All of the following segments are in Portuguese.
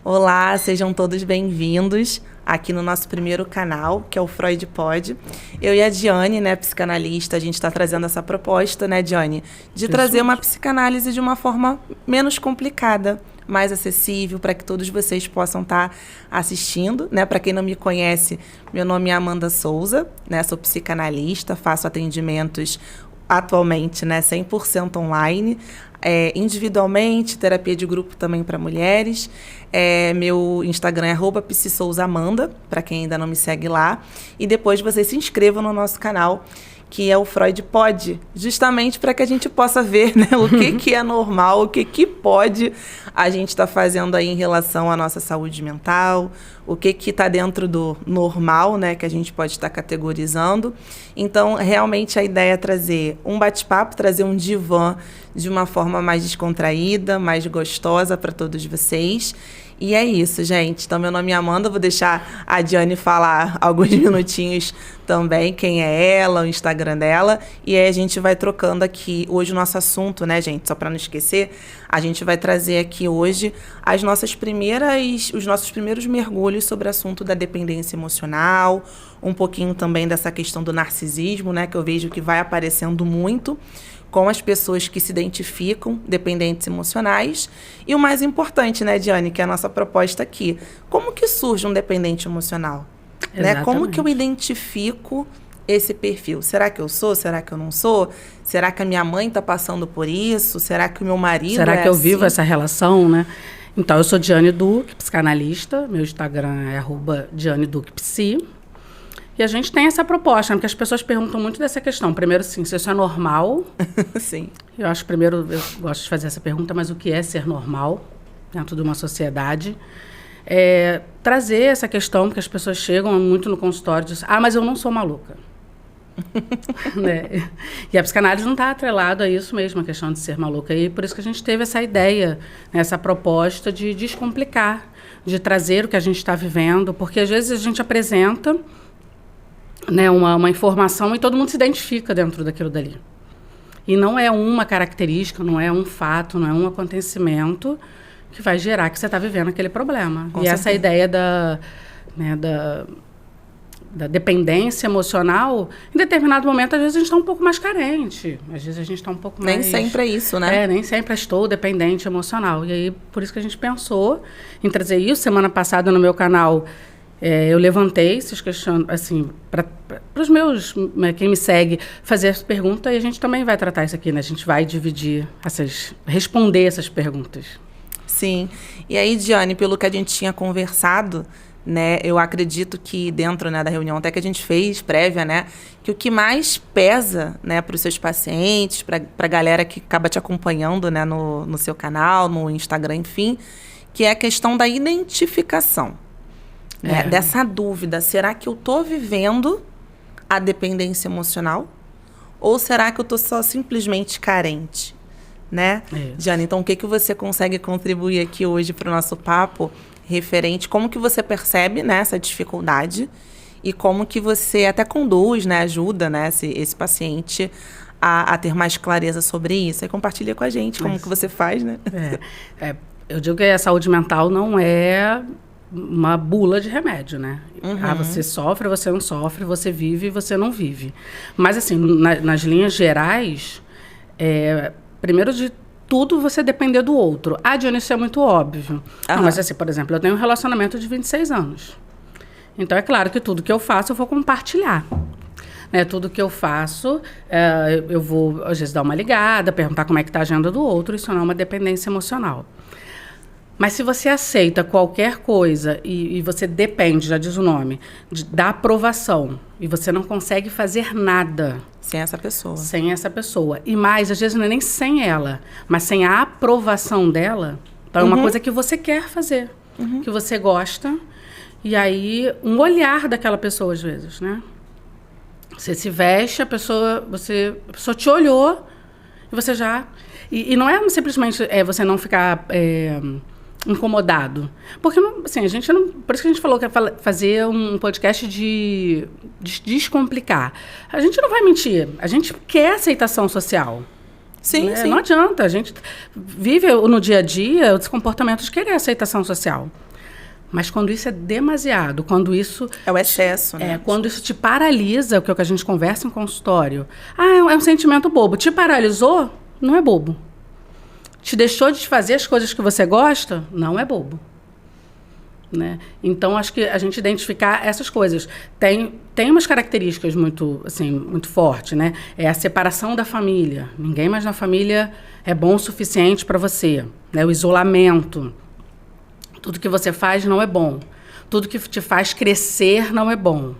Olá, sejam todos bem-vindos aqui no nosso primeiro canal, que é o Freud Pod. Eu e a Diane, né, psicanalista, a gente está trazendo essa proposta, né, Diane, de trazer uma psicanálise de uma forma menos complicada, mais acessível, para que todos vocês possam estar assistindo, né? Para quem não me conhece, meu nome é Amanda Souza, né? Sou psicanalista, faço atendimentos atualmente, né, 100% online, individualmente, terapia de grupo também para mulheres. Meu Instagram é @psisouzaamanda, para quem ainda não me segue lá. E depois vocês se inscrevam no nosso canal, que é o Freud Pod, justamente para que a gente possa ver, né, o que é normal, o que pode a gente estar fazendo aí em relação à nossa saúde mental, o que está dentro do normal, né, que a gente pode estar categorizando. Então, realmente, a ideia é trazer um bate-papo, trazer um divã de uma forma mais descontraída, mais gostosa para todos vocês. E é isso, gente. Então, meu nome é Amanda, vou deixar a Diane falar alguns minutinhos também, quem é ela, o Instagram dela, e aí a gente vai trocando aqui. Hoje o nosso assunto, né, gente, só para não esquecer, a gente vai trazer aqui hoje os nossos primeiros mergulhos sobre o assunto da dependência emocional, um pouquinho também dessa questão do narcisismo, né, que eu vejo que vai aparecendo muito com as pessoas que se identificam dependentes emocionais. E o mais importante, né, Diane, que é a nossa proposta aqui. Como que surge um dependente emocional? Né? Como que eu identifico esse perfil? Será que eu sou? Será que eu não sou? Será que a minha mãe está passando por isso? Será que o meu marido Será que eu vivo essa relação, né? Então, eu sou Diane Duque, psicanalista. Meu Instagram é @DianeDuquePsi. E a gente tem essa proposta, né? Porque as pessoas perguntam muito dessa questão. Primeiro, sim, se isso é normal. Sim. Eu acho, primeiro, eu gosto de fazer essa pergunta, mas o que é ser normal dentro de uma sociedade? Trazer essa questão, porque as pessoas chegam muito no consultório e dizem, mas eu não sou maluca. Né? E a psicanálise não está atrelada a isso mesmo, a questão de ser maluca. E por isso que a gente teve essa ideia, né, essa proposta de descomplicar, de trazer o que a gente está vivendo, porque às vezes a gente apresenta, né, uma informação e todo mundo se identifica dentro daquilo dali. E não é uma característica, não é um fato, não é um acontecimento que vai gerar que você está vivendo aquele problema. Com certeza. Essa ideia da dependência emocional, em determinado momento, às vezes a gente está um pouco mais carente. Às vezes a gente está um pouco mais... Nem sempre é isso, né? Nem sempre estou dependente emocional. E aí, por isso que a gente pensou em trazer isso. Semana passada, no meu canal, eu levantei esses questionamentos, assim, para os meus, quem me segue, fazer essa pergunta, e a gente também vai tratar isso aqui, né? A gente vai dividir responder essas perguntas. Sim. E aí, Diane, pelo que a gente tinha conversado, né, eu acredito que dentro, né, da reunião até que a gente fez, prévia, né, que o que mais pesa, né, para os seus pacientes, para a galera que acaba te acompanhando, né, no seu canal, no Instagram, enfim, que é a questão da identificação. Né, dessa dúvida, será que eu estou vivendo a dependência emocional? Ou será que eu estou só simplesmente carente? Né? Diane, então o que você consegue contribuir aqui hoje para o nosso papo referente, como que você percebe, né, essa dificuldade e como que você até conduz, né, ajuda, né, esse paciente a ter mais clareza sobre isso? E compartilha com a gente como que você faz, né? Eu digo que a saúde mental não é uma bula de remédio, né? Você sofre, você não sofre, você vive, você não vive. Mas, assim, nas linhas gerais, primeiro de tudo, você depender do outro. Diane, isso é muito óbvio. Não, mas, assim, por exemplo, eu tenho um relacionamento de 26 anos. Então, é claro que tudo que eu faço, eu vou compartilhar. Né? Tudo que eu faço, eu vou, às vezes, dar uma ligada, perguntar como é que está a agenda do outro. Isso não é uma dependência emocional. Mas se você aceita qualquer coisa e você depende, já diz o nome, da aprovação, e você não consegue fazer nada sem essa pessoa. Sem essa pessoa. E mais, às vezes não é nem sem ela, mas sem a aprovação dela, então é uma coisa que você quer fazer, que você gosta, e aí um olhar daquela pessoa, às vezes, né? Você se veste, a pessoa te olhou, e você já... E não é simplesmente você não ficar... incomodado. Porque, assim, a gente não... Por isso que a gente falou que é fazer um podcast de descomplicar. A gente não vai mentir. A gente quer aceitação social. Sim, né? sim. Não adianta. A gente vive no dia a dia os comportamentos de querer aceitação social. Mas quando isso é demasiado, quando isso... É o excesso, né? Quando isso te paralisa, que é o que a gente conversa em consultório. É um sentimento bobo. Te paralisou? Não é bobo. Te deixou de fazer as coisas que você gosta? Não é bobo. Né? Então, acho que a gente identificar essas coisas. Tem umas características muito, assim, muito fortes, né? É a separação da família. Ninguém mais na família é bom o suficiente para você. Né? O isolamento. Tudo que você faz não é bom. Tudo que te faz crescer não é bom.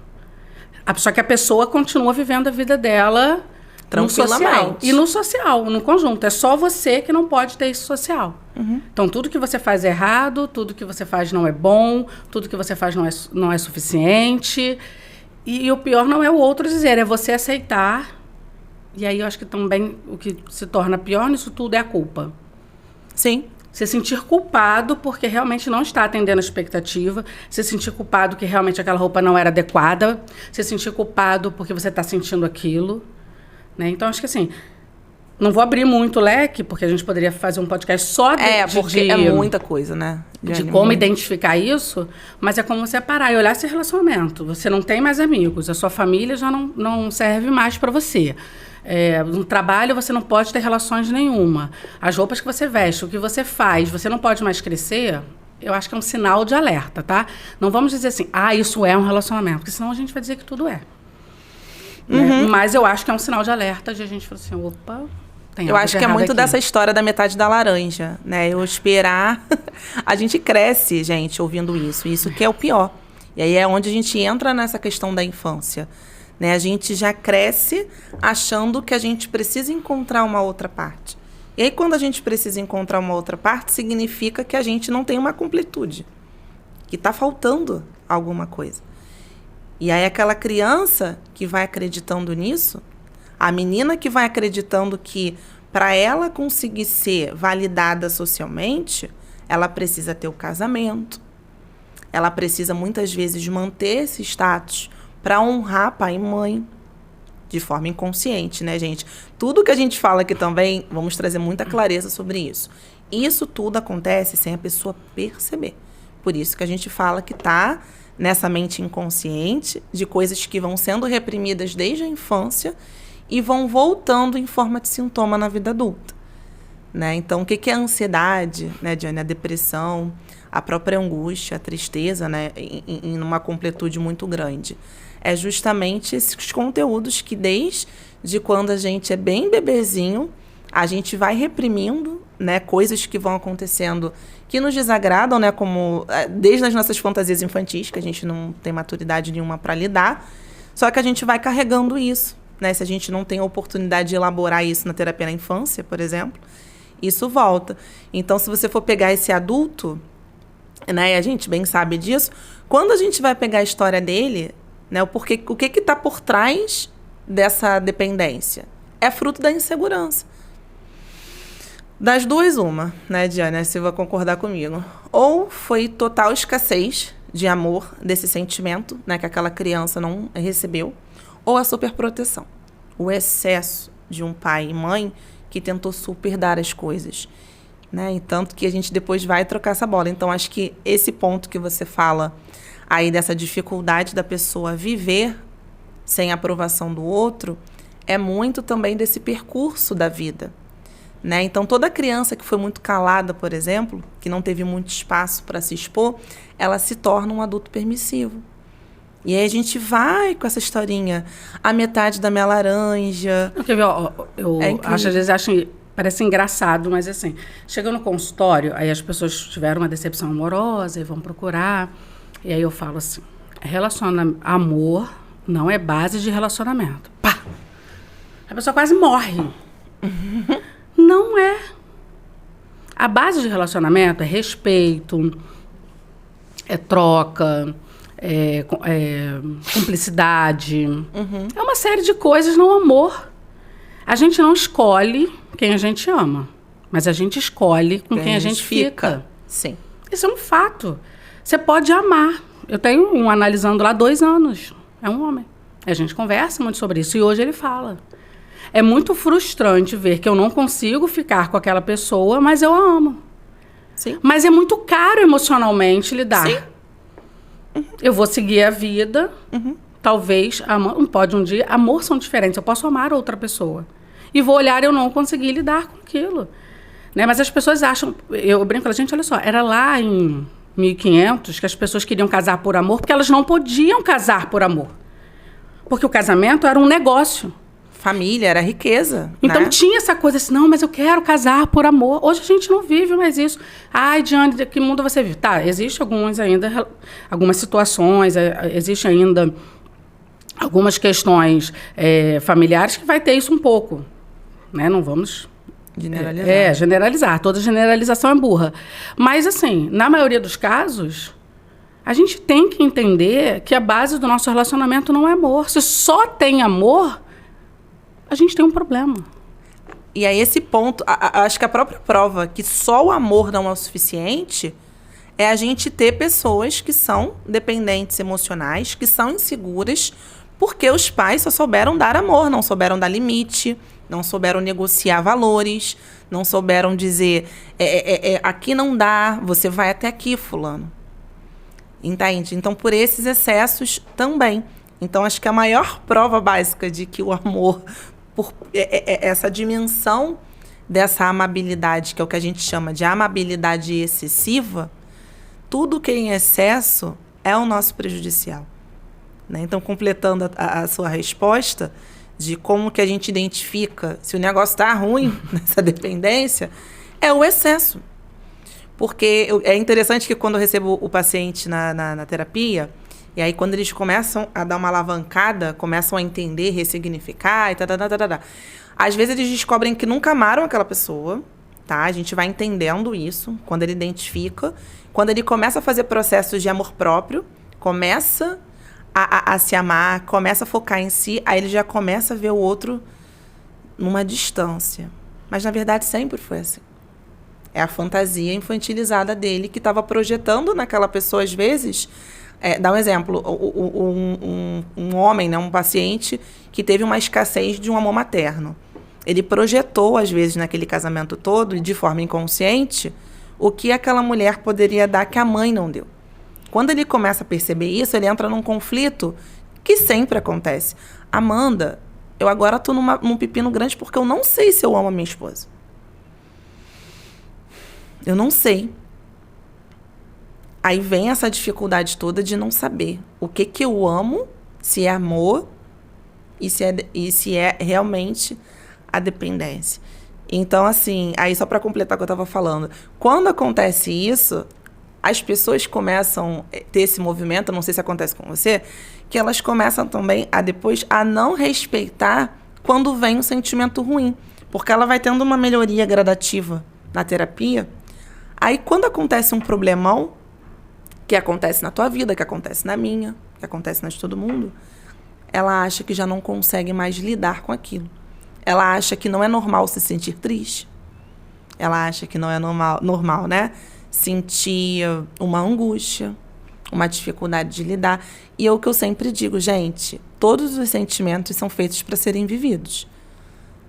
Só que a pessoa continua vivendo a vida dela no social. E no social, no conjunto. É só você que não pode ter isso social. Uhum. Então, tudo que você faz é errado, tudo que você faz não é bom, tudo que você faz não é suficiente. E o pior não é o outro dizer, é você aceitar. E aí eu acho que também o que se torna pior nisso tudo é a culpa. Sim. Se sentir culpado porque realmente não está atendendo a expectativa. Se sentir culpado que realmente aquela roupa não era adequada. Se sentir culpado porque você está sentindo aquilo. Né? Então, acho que assim, não vou abrir muito o leque, porque a gente poderia fazer um podcast só porque é muita coisa, né? De como identificar isso, mas é como você parar e olhar esse relacionamento. Você não tem mais amigos, a sua família já não serve mais para você. No trabalho você não pode ter relações nenhuma. As roupas que você veste, o que você faz, você não pode mais crescer. Eu acho que é um sinal de alerta, tá? Não vamos dizer assim, isso é um relacionamento, porque senão a gente vai dizer que tudo é. Uhum. Né? Mas eu acho que é um sinal de alerta de a gente falar assim, opa, tem algo eu acho que é muito aqui. Dessa história da metade da laranja, né? Eu esperar... A gente cresce, gente, ouvindo isso. Isso que é o pior. E aí é onde a gente entra nessa questão da infância. Né? A gente já cresce achando que a gente precisa encontrar uma outra parte. E aí, quando a gente precisa encontrar uma outra parte, significa que a gente não tem uma completude. Que está faltando alguma coisa. E aí, aquela criança que vai acreditando nisso, a menina que vai acreditando que, para ela conseguir ser validada socialmente, ela precisa ter o casamento. Ela precisa, muitas vezes, manter esse status para honrar pai e mãe, de forma inconsciente, né, gente? Tudo que a gente fala aqui também, vamos trazer muita clareza sobre isso. Isso tudo acontece sem a pessoa perceber. Por isso que a gente fala que está nessa mente inconsciente de coisas que vão sendo reprimidas desde a infância e vão voltando em forma de sintoma na vida adulta. Né? Então, o que é a ansiedade, né, Diane? A depressão, a própria angústia, a tristeza, né, em uma completude muito grande. É justamente esses conteúdos que, desde quando a gente é bem bebezinho, a gente vai reprimindo, né, coisas que vão acontecendo que nos desagradam, né, como desde as nossas fantasias infantis, que a gente não tem maturidade nenhuma para lidar, só que a gente vai carregando isso. Né, se a gente não tem a oportunidade de elaborar isso na terapia na infância, por exemplo, isso volta. Então, se você for pegar esse adulto, né, e a gente bem sabe disso, quando a gente vai pegar a história dele, né, o que está por trás dessa dependência? É fruto da insegurança. Das duas, uma, né, Diana? Você vai concordar comigo. Ou foi total escassez de amor, desse sentimento, né, que aquela criança não recebeu, ou a superproteção. O excesso de um pai e mãe que tentou superdar as coisas. Né? E tanto que a gente depois vai trocar essa bola. Então, acho que esse ponto que você fala aí dessa dificuldade da pessoa viver sem a aprovação do outro é muito também desse percurso da vida. Né? Então, toda criança que foi muito calada, por exemplo, que não teve muito espaço para se expor, ela se torna um adulto permissivo. E aí a gente vai com essa historinha, a metade da minha laranja. Eu acho, às vezes, parece engraçado, mas assim, chega no consultório, aí as pessoas tiveram uma decepção amorosa e vão procurar. E aí eu falo assim, amor não é base de relacionamento. Pá! A pessoa quase morre. Não é. A base de relacionamento é respeito, é troca, cumplicidade. Uhum. É uma série de coisas, não amor. A gente não escolhe quem a gente ama, mas a gente escolhe com quem a gente fica. Sim. Isso é um fato. Você pode amar. Eu tenho um analisando lá 2 anos. É um homem. A gente conversa muito sobre isso e hoje ele fala. É muito frustrante ver que eu não consigo ficar com aquela pessoa, mas eu a amo. Sim. Mas é muito caro emocionalmente lidar. Sim. Eu vou seguir a vida. Talvez, pode um dia, amor são diferentes. Eu posso amar outra pessoa. E vou olhar e eu não conseguir lidar com aquilo. Né? Mas as pessoas acham... Eu brinco com a gente, olha só, era lá em 1500 que as pessoas queriam casar por amor, porque elas não podiam casar por amor. Porque o casamento era um negócio. Família, era riqueza. Então né? tinha essa coisa assim, não, mas eu quero casar por amor. Hoje a gente não vive mais isso. Ai, Diane, que mundo você vive? Tá, existe algumas situações, existe ainda algumas questões familiares que vai ter isso um pouco. Né? Não vamos... Generalizar. Generalizar. Toda generalização é burra. Mas, assim, na maioria dos casos, a gente tem que entender que a base do nosso relacionamento não é amor. Se só tem amor, a gente tem um problema. E aí esse ponto, acho que a própria prova que só o amor não é o suficiente é a gente ter pessoas que são dependentes emocionais, que são inseguras, porque os pais só souberam dar amor, não souberam dar limite, não souberam negociar valores, não souberam dizer, aqui não dá, você vai até aqui, fulano. Entende? Então, por esses excessos também. Então, acho que a maior prova básica de que o amor, essa dimensão dessa amabilidade, que é o que a gente chama de amabilidade excessiva, tudo que é em excesso é o nosso prejudicial. Né? Então, completando a sua resposta de como que a gente identifica se o negócio está ruim nessa dependência, é o excesso. Porque é interessante que quando eu recebo o paciente na terapia, e aí quando eles começam a dar uma alavancada, começam a entender, ressignificar e às vezes eles descobrem que nunca amaram aquela pessoa, tá? A gente vai entendendo isso, quando ele identifica. Quando ele começa a fazer processos de amor próprio, começa a se amar, começa a focar em si, aí ele já começa a ver o outro numa distância. Mas, na verdade, sempre foi assim. É a fantasia infantilizada dele que estava projetando naquela pessoa, às vezes. Dá um exemplo. Um homem, né, um paciente que teve uma escassez de um amor materno. Ele projetou, às vezes, naquele casamento todo, de forma inconsciente, o que aquela mulher poderia dar que a mãe não deu. Quando ele começa a perceber isso, ele entra num conflito que sempre acontece. Amanda, eu agora estou num pepino grande porque eu não sei se eu amo a minha esposa. Eu não sei. Aí vem essa dificuldade toda de não saber o que eu amo, se é amor e se é realmente a dependência. Então, assim, aí só para completar o que eu estava falando, quando acontece isso, as pessoas começam a ter esse movimento, não sei se acontece com você, que elas começam também depois a não respeitar quando vem um sentimento ruim. Porque ela vai tendo uma melhoria gradativa na terapia. Aí, quando acontece um problemão, que acontece na tua vida, que acontece na minha, que acontece na de todo mundo, ela acha que já não consegue mais lidar com aquilo. Ela acha que não é normal se sentir triste. Ela acha que não é normal, né? Sentir uma angústia, uma dificuldade de lidar. E é o que eu sempre digo, gente, todos os sentimentos são feitos para serem vividos.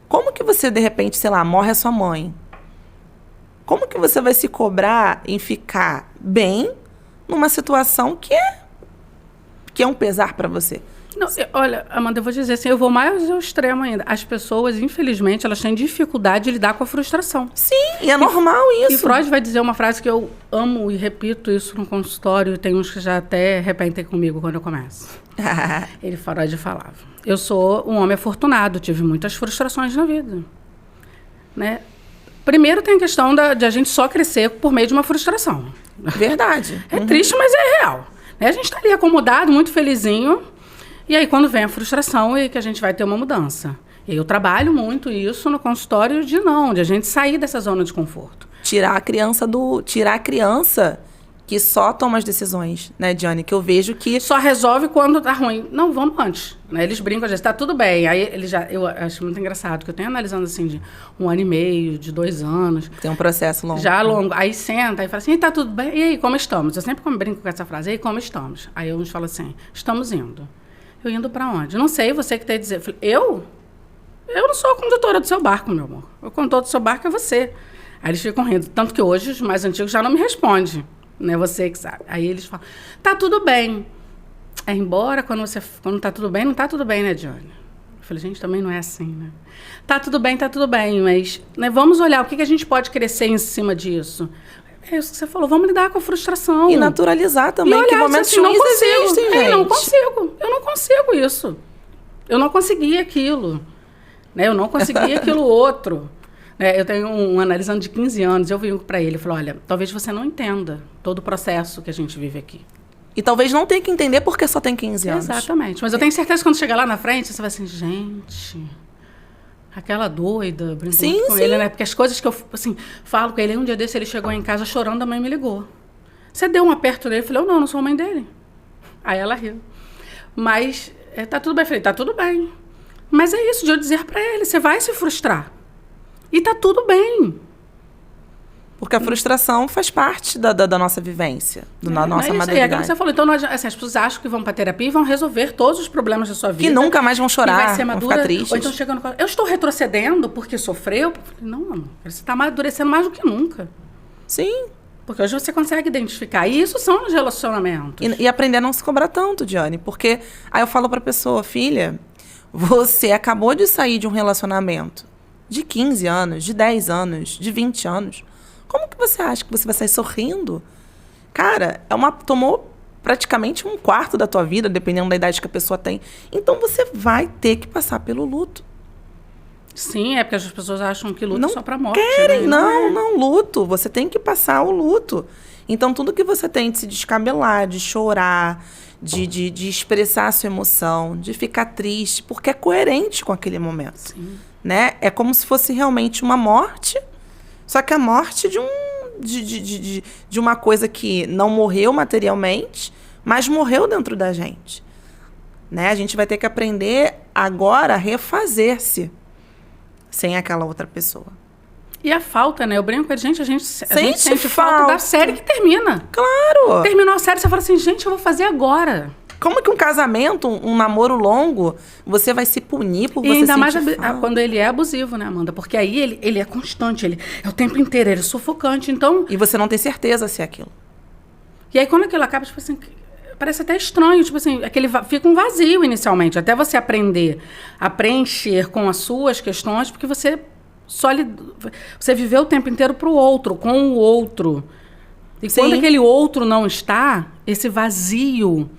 Como que você, de repente, sei lá, morre a sua mãe? Como que você vai se cobrar em ficar bem numa situação que é um pesar para você? Não, olha, Amanda, eu vou dizer assim, eu vou mais ao extremo ainda. As pessoas, infelizmente, elas têm dificuldade de lidar com a frustração. Sim, e é normal isso. E Freud vai dizer uma frase que eu amo e repito isso no consultório, e tem uns que já até repetem comigo quando eu começo. Freud falava, eu sou um homem afortunado, tive muitas frustrações na vida. Né? Primeiro tem a questão de a gente só crescer por meio de uma frustração. Verdade. É triste, mas é real. Né? A gente está ali acomodado, muito felizinho. E aí, quando vem a frustração, é que a gente vai ter uma mudança. E eu trabalho muito isso no consultório de a gente sair dessa zona de conforto. Tirar a criança que só toma as decisões, né, Diane? Que eu vejo que... Só resolve quando tá ruim. Não, vamos antes. Né? Eles brincam, já está tudo bem. Aí eu acho muito engraçado, que eu tenho analisando assim de 1 ano e meio, de 2 anos. Tem um processo longo. Já longo. Aí senta e fala assim, tá tudo bem? E aí, como estamos? Eu sempre brinco com essa frase, e aí, como estamos? Aí uns falam assim, estamos indo. Eu indo para onde? Não sei, você que tem que dizer. Eu não sou a condutora do seu barco, meu amor. O condutor do seu barco é você. Aí eles ficam rindo. Tanto que hoje os mais antigos já não me respondem. Né? Você que sabe. Aí eles falam, tá tudo bem. É embora quando tá tudo bem, não tá tudo bem, né, Johnny? Eu falei, gente, também não é assim, né? Tá tudo bem, mas né, vamos olhar o que a gente pode crescer em cima disso. É isso que você falou, vamos lidar com a frustração. E naturalizar também, e olhar, que momentos assim, ruins existem, gente. Eu não consigo isso. Eu não consegui aquilo. Né? Eu não consegui aquilo outro. Eu tenho um analisando de 15 anos, eu vim para ele e falei, olha, talvez você não entenda todo o processo que a gente vive aqui. E talvez não tenha que entender porque só tem 15 anos. Exatamente. Mas eu tenho certeza que quando chegar lá na frente, você vai assim, gente, aquela doida, brincando com ele, né? Porque as coisas que eu, assim, falo com ele, um dia desse ele chegou em casa chorando, a mãe me ligou. Você deu um aperto nele? Eu falei, eu não sou a mãe dele. Aí ela riu. Mas, tá tudo bem. Eu falei, tá tudo bem. Mas é isso, de eu dizer para ele, você vai se frustrar. E tá tudo bem. Porque a frustração faz parte da nossa vivência, da nossa maturidade. É aquilo que você falou. Então, assim, as pessoas acham que vão para terapia e vão resolver todos os problemas da sua vida. Que nunca mais vão chorar, vai ser vão ficar tristes. Ou então chegando... Eu estou retrocedendo porque sofreu? Não, amor. Você está amadurecendo mais do que nunca. Sim. Porque hoje você consegue identificar. E isso são os relacionamentos. E aprender a não se cobrar tanto, Diane. Porque aí eu falo para a pessoa, filha, você acabou de sair de um relacionamento de 15 anos, de 10 anos, de 20 anos. Como que você acha que você vai sair sorrindo? Cara, tomou praticamente um quarto da tua vida, dependendo da idade que a pessoa tem. Então, você vai ter que passar pelo luto. Sim, é porque as pessoas acham que luto não é só pra morte. Querem, não, luto. Você tem que passar o luto. Então, tudo que você tem de se descabelar, de chorar, de expressar a sua emoção, de ficar triste, porque é coerente com aquele momento. Sim. Né? É como se fosse realmente uma morte, só que a morte de uma coisa que não morreu materialmente, mas morreu dentro da gente. Né? A gente vai ter que aprender agora a refazer-se sem aquela outra pessoa. E a falta, né? Eu brinco com a gente sente falta da série que termina. Claro! Terminou a série, você fala assim, gente, eu vou fazer agora. Como que um casamento, um namoro longo, você vai se punir por você sentir falta? E ainda mais quando ele é abusivo, né, Amanda? Porque aí ele é constante, ele é o tempo inteiro, ele é sufocante, então... E você não tem certeza se é aquilo. E aí quando aquilo acaba, tipo assim, parece até estranho, tipo assim, fica um vazio inicialmente, até você aprender a preencher com as suas questões, porque você viveu o tempo inteiro pro outro, com o outro. E Sim. Quando aquele outro não está, esse vazio...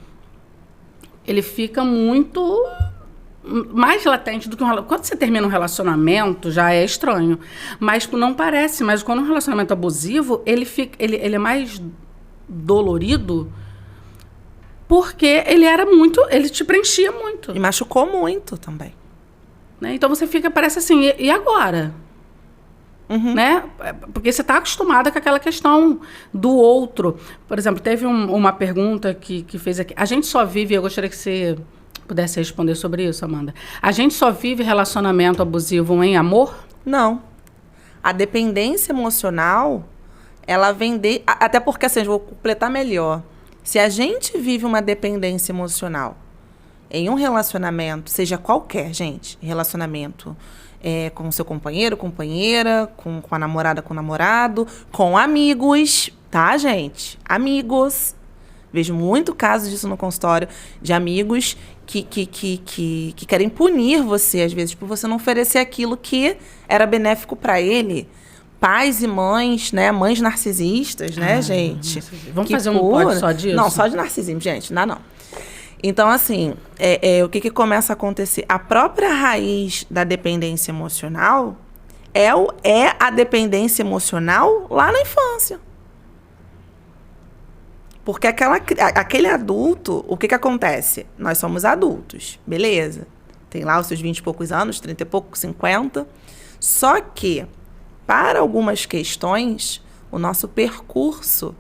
ele fica muito mais latente do que um relacionamento. Quando você termina um relacionamento, já é estranho. Mas não parece. Mas quando um relacionamento abusivo, ele é mais dolorido porque ele te preenchia muito. E machucou muito também. Né? Então você parece assim, e agora? Uhum. Né? Porque você está acostumada com aquela questão do outro. Por exemplo, teve uma pergunta que fez aqui. A gente só vive, eu gostaria que você pudesse responder sobre isso, Amanda. A gente só vive relacionamento abusivo em amor? Não. A dependência emocional, ela vem até porque, assim, eu vou completar melhor. Se a gente vive uma dependência emocional em um relacionamento, seja qualquer, gente, relacionamento... com o seu companheiro, companheira, com a namorada, com o namorado, com amigos, tá, gente? Amigos. Vejo muito casos disso no consultório, de amigos que querem punir você, às vezes, por você não oferecer aquilo que era benéfico para ele. Pais e mães, né? Mães narcisistas, né, gente? Vamos fazer um pod só disso? Não, só de narcisismo, gente. Não. Então, assim, o que começa a acontecer? A própria raiz da dependência emocional é a dependência emocional lá na infância. Porque aquele adulto, o que acontece? Nós somos adultos, beleza. Tem lá os seus 20 e poucos anos, 30 e poucos, 50. Só que, para algumas questões, o nosso percurso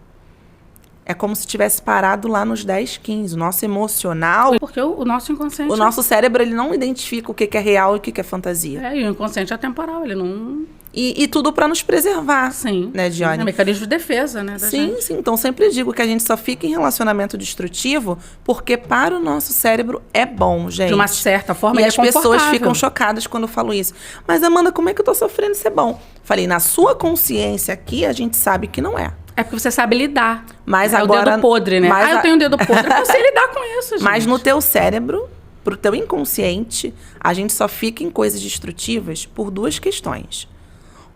é como se tivesse parado lá nos 10, 15. O nosso emocional... Porque o nosso inconsciente... O nosso cérebro, ele não identifica o que é real e o que é fantasia. E o inconsciente é atemporal, ele não... E tudo para nos preservar. Sim. Né, Diane? É um mecanismo de defesa, né, da sim, gente. Sim. Então, sempre digo que a gente só fica em relacionamento destrutivo porque para o nosso cérebro é bom, gente. De uma certa forma, e é as pessoas ficam chocadas quando eu falo isso. Mas, Amanda, como é que eu tô sofrendo? Isso é bom. Falei, na sua consciência aqui, a gente sabe que não é. É porque você sabe lidar. Mas é agora, o dedo podre, né? mas eu tenho um dedo podre. Eu sei lidar com isso, gente. Mas no teu cérebro, pro teu inconsciente, a gente só fica em coisas destrutivas por duas questões.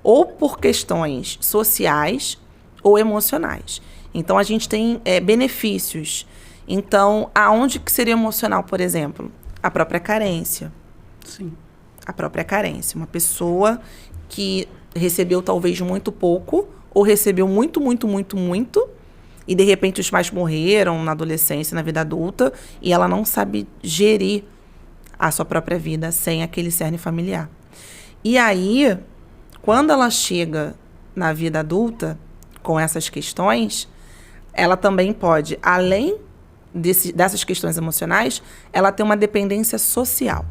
Ou por questões sociais ou emocionais. Então, a gente tem benefícios. Então, aonde que seria emocional, por exemplo? A própria carência. Sim. A própria carência. Uma pessoa que recebeu talvez muito pouco, ou recebeu muito, e de repente os pais morreram na adolescência, na vida adulta, e ela não sabe gerir a sua própria vida sem aquele cerne familiar. E aí, quando ela chega na vida adulta, com essas questões, ela também pode, além dessas questões emocionais, ela ter uma dependência social.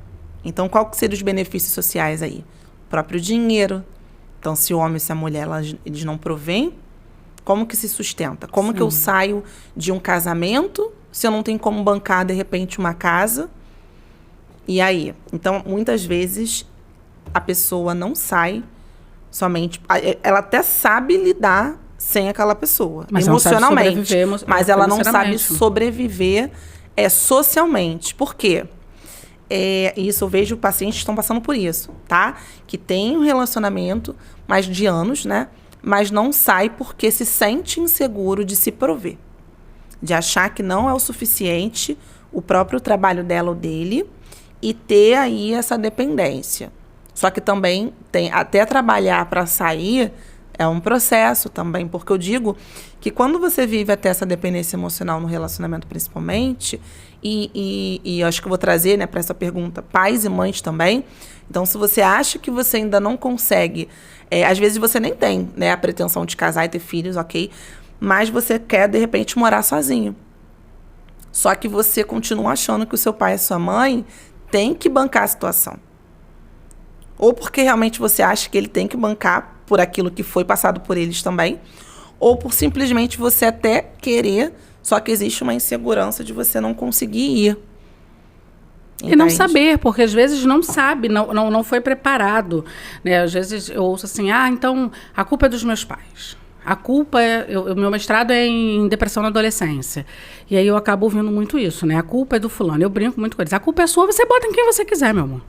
Então, qual que seriam os benefícios sociais aí? O próprio dinheiro. Então, se o homem e se a mulher, eles não provêm, como que se sustenta? Como que eu saio de um casamento se eu não tenho como bancar, de repente, uma casa? E aí? Então, muitas vezes, a pessoa não sai somente... Ela até sabe lidar sem aquela pessoa, mas emocionalmente. Mas ela não sabe sobreviver socialmente. Por quê? Isso eu vejo pacientes que estão passando por isso, tá? Que tem um relacionamento, mais de anos, né? Mas não sai porque se sente inseguro de se prover. De achar que não é o suficiente o próprio trabalho dela ou dele e ter aí essa dependência. Só que também até trabalhar para sair é um processo também, porque eu digo que quando você vive até essa dependência emocional no relacionamento principalmente, e eu acho que eu vou trazer, né, para essa pergunta, pais e mães também. Então, se você acha que você ainda não consegue, às vezes você nem tem, né, a pretensão de casar e ter filhos, ok? Mas você quer, de repente, morar sozinho. Só que você continua achando que o seu pai e a sua mãe têm que bancar a situação. Ou porque realmente você acha que ele tem que bancar por aquilo que foi passado por eles também, ou por simplesmente você até querer, só que existe uma insegurança de você não conseguir ir. Entende? E não saber, porque às vezes não sabe, não foi preparado. Né? Às vezes eu ouço assim, então a culpa é dos meus pais. A culpa o meu mestrado é em depressão na adolescência. E aí eu acabo ouvindo muito isso, né? A culpa é do fulano. Eu brinco muito com eles. A culpa é sua, você bota em quem você quiser, meu amor.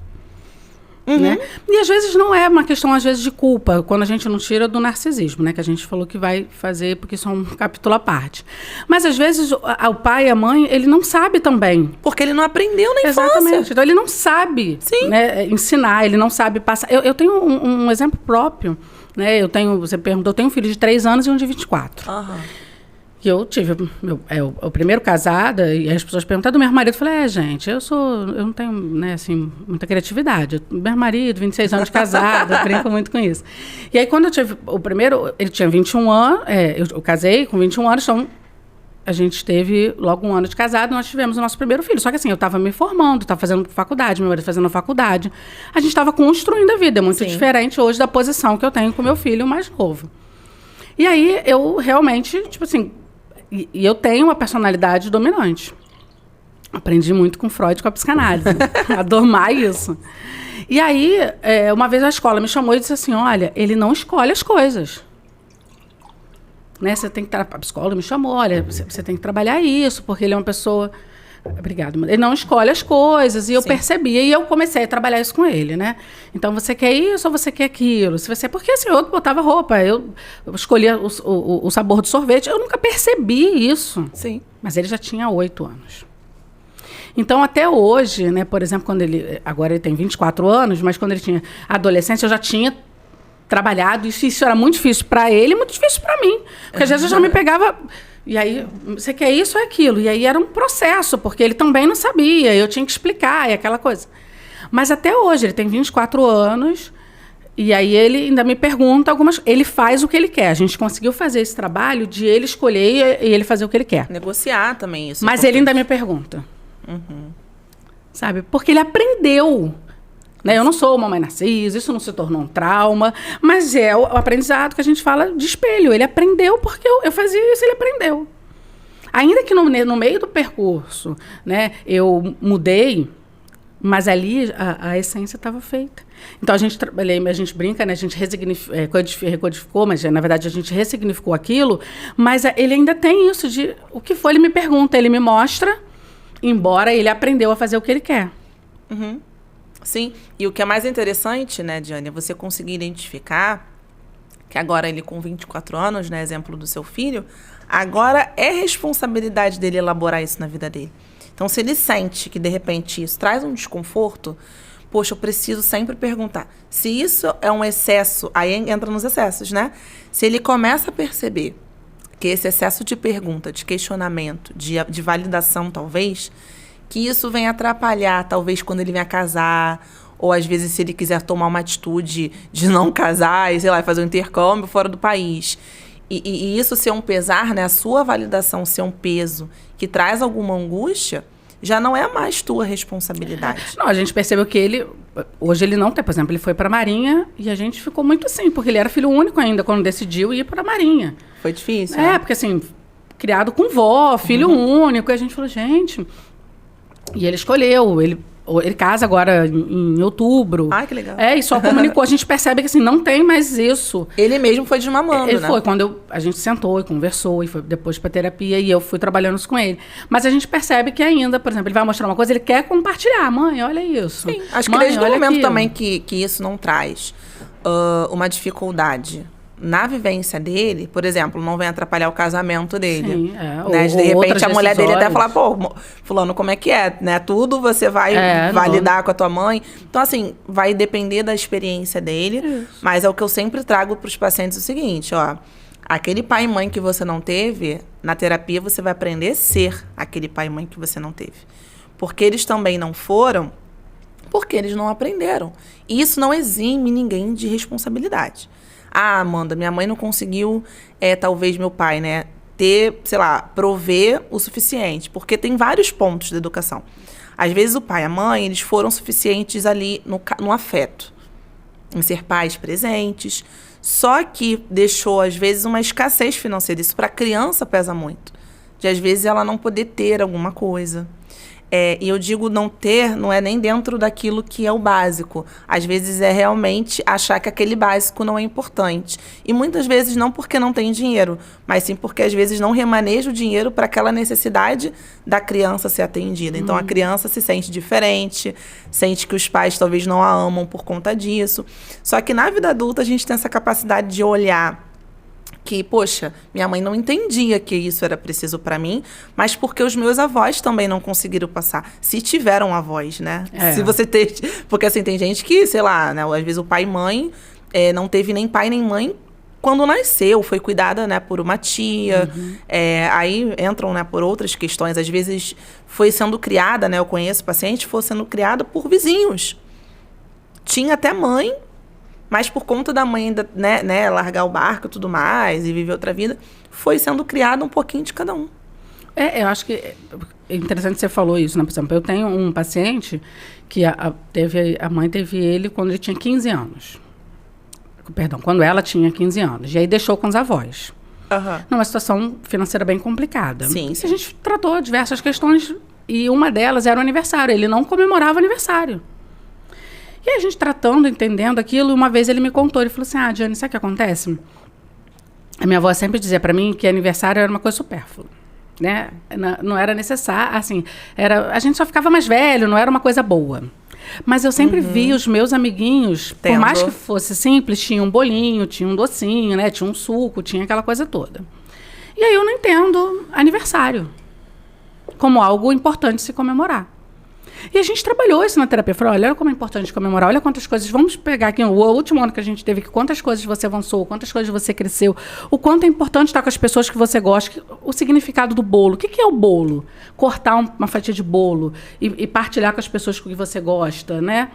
Né? E às vezes não é uma questão, às vezes, de culpa, quando a gente não tira do narcisismo, né? Que a gente falou que vai fazer, porque isso é um capítulo à parte. Mas às vezes o pai e a mãe, ele não sabe também. Porque ele não aprendeu na infância. Exatamente. Então ele não sabe, né, ensinar, ele não sabe passar. Eu tenho um exemplo próprio, né? Você perguntou, eu tenho um filho de 3 anos e um de 24. Que eu tive o primeiro casada, e as pessoas perguntam do meu marido. Eu falei, gente, eu não tenho, né, assim, muita criatividade. Meu marido, 26 anos de casada, eu brinco muito com isso. E aí, quando eu tive o primeiro, ele tinha 21 anos, eu casei com 21 anos, então a gente teve logo 1 ano de casado, nós tivemos o nosso primeiro filho. Só que assim, eu estava me formando, estava fazendo faculdade, meu marido fazendo faculdade. A gente estava construindo a vida, é muito diferente hoje da posição que eu tenho com meu filho mais novo. E aí, eu realmente, tipo assim... E eu tenho uma personalidade dominante. Aprendi muito com Freud, com a psicanálise. A domar isso. E aí, uma vez a escola me chamou e disse assim, olha, ele não escolhe as coisas. Né? Você tem que a psicóloga me chamou, olha, você tem que trabalhar isso, porque ele é uma pessoa... Obrigada. Ele não escolhe as coisas, e eu percebia, e eu comecei a trabalhar isso com ele, né? Então, você quer isso ou você quer aquilo? Se você... Porque assim, eu botava roupa, eu escolhia o sabor do sorvete, eu nunca percebi isso. Sim. Mas ele já tinha 8 anos. Então, até hoje, né, por exemplo, agora ele tem 24 anos, mas quando ele tinha adolescência, eu já tinha trabalhado, e isso era muito difícil para ele e muito difícil para mim. Porque às vezes eu já me pegava... E aí, você quer isso ou aquilo? E aí era um processo, porque ele também não sabia, eu tinha que explicar, e aquela coisa. Mas até hoje, ele tem 24 anos, e aí ele ainda me pergunta algumas... Ele faz o que ele quer. A gente conseguiu fazer esse trabalho de ele escolher e ele fazer o que ele quer. Negociar também isso. Mas ele ainda me pergunta. Sabe? Porque ele aprendeu. Né? Eu não sou uma mãe narcisa, isso não se tornou um trauma, mas é o aprendizado que a gente fala de espelho. Ele aprendeu porque eu fazia isso, ele aprendeu. Ainda que no meio do percurso, né, eu mudei, Mas ali a essência estava feita. Então a gente brinca, né? A gente recodificou, mas na verdade a gente ressignificou aquilo, mas ele ainda tem isso de o que foi, ele me pergunta, ele me mostra, embora ele aprendeu a fazer o que ele quer. Uhum. Sim, e o que é mais interessante, né, Diane, é você conseguir identificar que agora ele com 24 anos, né, exemplo do seu filho, agora é responsabilidade dele elaborar isso na vida dele. Então, se ele sente que, de repente, isso traz um desconforto, poxa, eu preciso sempre perguntar. Se isso é um excesso, aí entra nos excessos, né? Se ele começa a perceber que esse excesso de pergunta, de questionamento, de validação, talvez, que isso vem atrapalhar, talvez, quando ele venha casar, ou, às vezes, se ele quiser tomar uma atitude de não casar e, sei lá, fazer um intercâmbio fora do país. E isso ser um pesar, né? A sua validação ser um peso que traz alguma angústia, já não é mais tua responsabilidade. Não, a gente percebeu que hoje ele não tem, por exemplo, ele foi para a Marinha e a gente ficou muito assim, porque ele era filho único ainda quando decidiu ir para a Marinha. Foi difícil, né? Porque assim, criado com vó, filho único, e a gente falou, gente... E ele escolheu, ele casa agora em outubro. Ai, que legal. E só comunicou. A gente percebe que assim, não tem mais isso. Ele mesmo foi desmamando, né? Ele foi, quando a gente sentou e conversou, e foi depois para terapia, e eu fui trabalhando isso com ele. Mas a gente percebe que ainda, por exemplo, ele vai mostrar uma coisa, ele quer compartilhar. Mãe, olha isso. Sim, acho Mãe, que desde o momento aquilo. também que isso não traz uma dificuldade na vivência dele, por exemplo, não vem atrapalhar o casamento dele. Sim, né? De repente a mulher dele até falar, pô, fulano, como é que é? Né? Tudo você vai validar com a tua mãe. Então, assim, vai depender da experiência dele. Isso. Mas é o que eu sempre trago para os pacientes o seguinte, ó. Aquele pai e mãe que você não teve, na terapia você vai aprender a ser aquele pai e mãe que você não teve. Porque eles também não foram, porque eles não aprenderam. E isso não exime ninguém de responsabilidade. Ah, Amanda, minha mãe não conseguiu, talvez meu pai, né, ter, sei lá, prover o suficiente. Porque tem vários pontos da educação. Às vezes o pai e a mãe, eles foram suficientes ali no afeto. Em ser pais presentes. Só que deixou, às vezes, uma escassez financeira. Isso para a criança pesa muito. De, às vezes, ela não poder ter alguma coisa. E eu digo não ter, não é nem dentro daquilo que é o básico. Às vezes é realmente achar que aquele básico não é importante. E muitas vezes não porque não tem dinheiro, mas sim porque às vezes não remaneja o dinheiro para aquela necessidade da criança ser atendida. Então a criança se sente diferente, sente que os pais talvez não a amam por conta disso. Só que na vida adulta a gente tem essa capacidade de olhar que, poxa, minha mãe não entendia que isso era preciso para mim, mas porque os meus avós também não conseguiram passar. Se tiveram avós, né? Se você ter... Porque, assim, tem gente que, sei lá, né? Às vezes o pai e mãe não teve nem pai nem mãe quando nasceu, foi cuidada, né, por uma tia. Aí entram, né, por outras questões. Às vezes foi sendo criada, né? Eu conheço paciente, foi sendo criada por vizinhos. Tinha até mãe, mas por conta da mãe ainda, né, largar o barco e tudo mais, e viver outra vida, foi sendo criado um pouquinho de cada um. Eu acho que é interessante que você falou isso, né? Por exemplo, eu tenho um paciente que a mãe teve ele quando ele tinha 15 anos. Perdão, quando ela tinha 15 anos. E aí deixou com os avós. Numa situação financeira bem complicada. Sim. E a gente tratou diversas questões, e uma delas era o aniversário. Ele não comemorava o aniversário. E a gente tratando, entendendo aquilo, uma vez ele me contou, ele falou assim, Diane, sabe o que acontece? A minha avó sempre dizia para mim que aniversário era uma coisa supérflua, né? Não era necessário, assim, a gente só ficava mais velho, não era uma coisa boa. Mas eu sempre vi os meus amiguinhos, por mais que fosse simples, tinha um bolinho, tinha um docinho, né? Tinha um suco, tinha aquela coisa toda. E aí eu não entendo aniversário como algo importante de se comemorar. E a gente trabalhou isso na terapia. Falou, olha como é importante comemorar, olha quantas coisas... Vamos pegar aqui o último ano que a gente teve, quantas coisas você avançou, quantas coisas você cresceu, o quanto é importante estar com as pessoas que você gosta, o significado do bolo. O que é o bolo? Cortar uma fatia de bolo e partilhar com as pessoas que você gosta, né?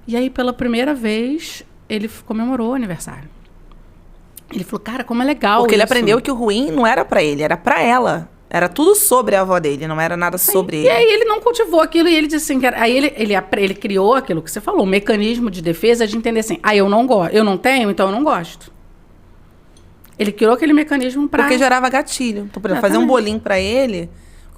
E aí, pela primeira vez, ele comemorou o aniversário. Ele falou, cara, como é legal porque isso. Ele aprendeu que o ruim não era pra ele, era pra ela. Era tudo sobre a avó dele, não era nada sobre ele. E aí ele não cultivou aquilo e ele disse assim, aí ele criou aquilo que você falou, um mecanismo de defesa de entender assim, eu não gosto, eu não tenho, então eu não gosto. Ele criou aquele mecanismo para... Porque gerava gatilho. Então, fazer um bolinho para ele,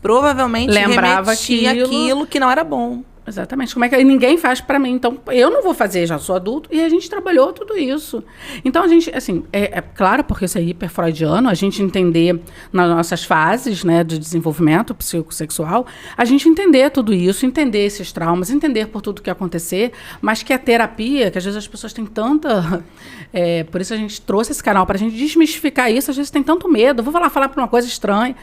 provavelmente lembrava remetia aquilo que não era bom. Exatamente. Como é que ninguém faz para mim? Então, eu não vou fazer, já sou adulto, e a gente trabalhou tudo isso. Então, a gente, assim, é claro, porque isso é hiperfreudiano, a gente entender nas nossas fases, né, de desenvolvimento psicossexual, a gente entender tudo isso, entender esses traumas, entender por tudo que acontecer, mas que a terapia, que às vezes as pessoas têm tanta... por isso a gente trouxe esse canal, para a gente desmistificar isso, às vezes tem tanto medo, vou falar para uma coisa estranha,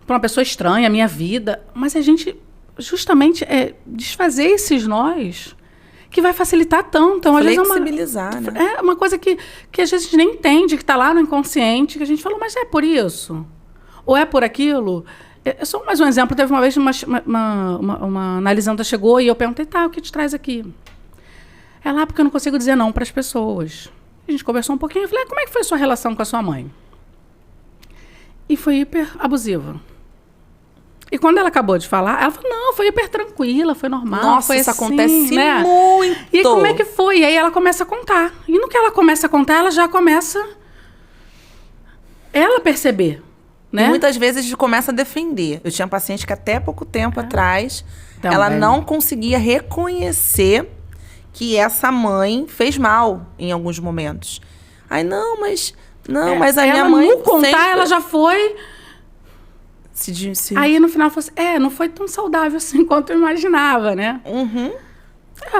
para uma pessoa estranha, a minha vida, mas a gente... justamente desfazer esses nós que vai facilitar tanto. Então, flexibilizar, né? É uma coisa que às vezes a gente nem entende, que está lá no inconsciente, que a gente fala, mas é por isso? Ou é por aquilo? É só mais um exemplo. Teve uma vez uma analisanda chegou e eu perguntei, tá, o que te traz aqui? Ela, porque eu não consigo dizer não para as pessoas. A gente conversou um pouquinho, eu falei, como é que foi a sua relação com a sua mãe? E foi hiper abusiva. E quando ela acabou de falar, ela falou, não, foi hiper tranquila, foi normal. Nossa, foi isso assim, acontece né? muito. E aí, como é que foi? E aí ela começa a contar. E no que ela começa a contar, ela já começa ela perceber, né? E muitas vezes a gente começa a defender. Eu tinha paciente que até pouco tempo atrás, ela não conseguia reconhecer que essa mãe fez mal em alguns momentos. Aí, mas a minha mãe... Não contar, sempre... ela já foi... Aí, no final, falou assim, não foi tão saudável assim quanto eu imaginava, né? Uhum.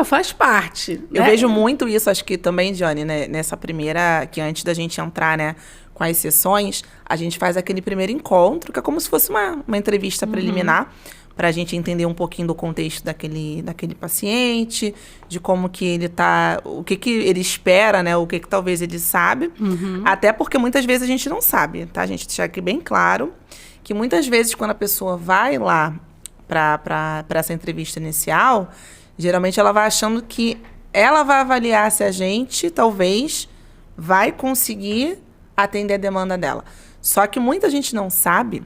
Faz parte. Eu né? vejo muito isso, acho que também, Diane, né? Nessa primeira, que antes da gente entrar, né, com as sessões, a gente faz aquele primeiro encontro, que é como se fosse uma entrevista preliminar, para a gente entender um pouquinho do contexto daquele paciente, de como que ele tá, o que ele espera, né? O que talvez ele sabe. Até porque muitas vezes a gente não sabe, tá? A gente deixar aqui bem claro que muitas vezes, quando a pessoa vai lá para essa entrevista inicial, geralmente ela vai achando que ela vai avaliar se a gente, talvez, vai conseguir atender a demanda dela. Só que muita gente não sabe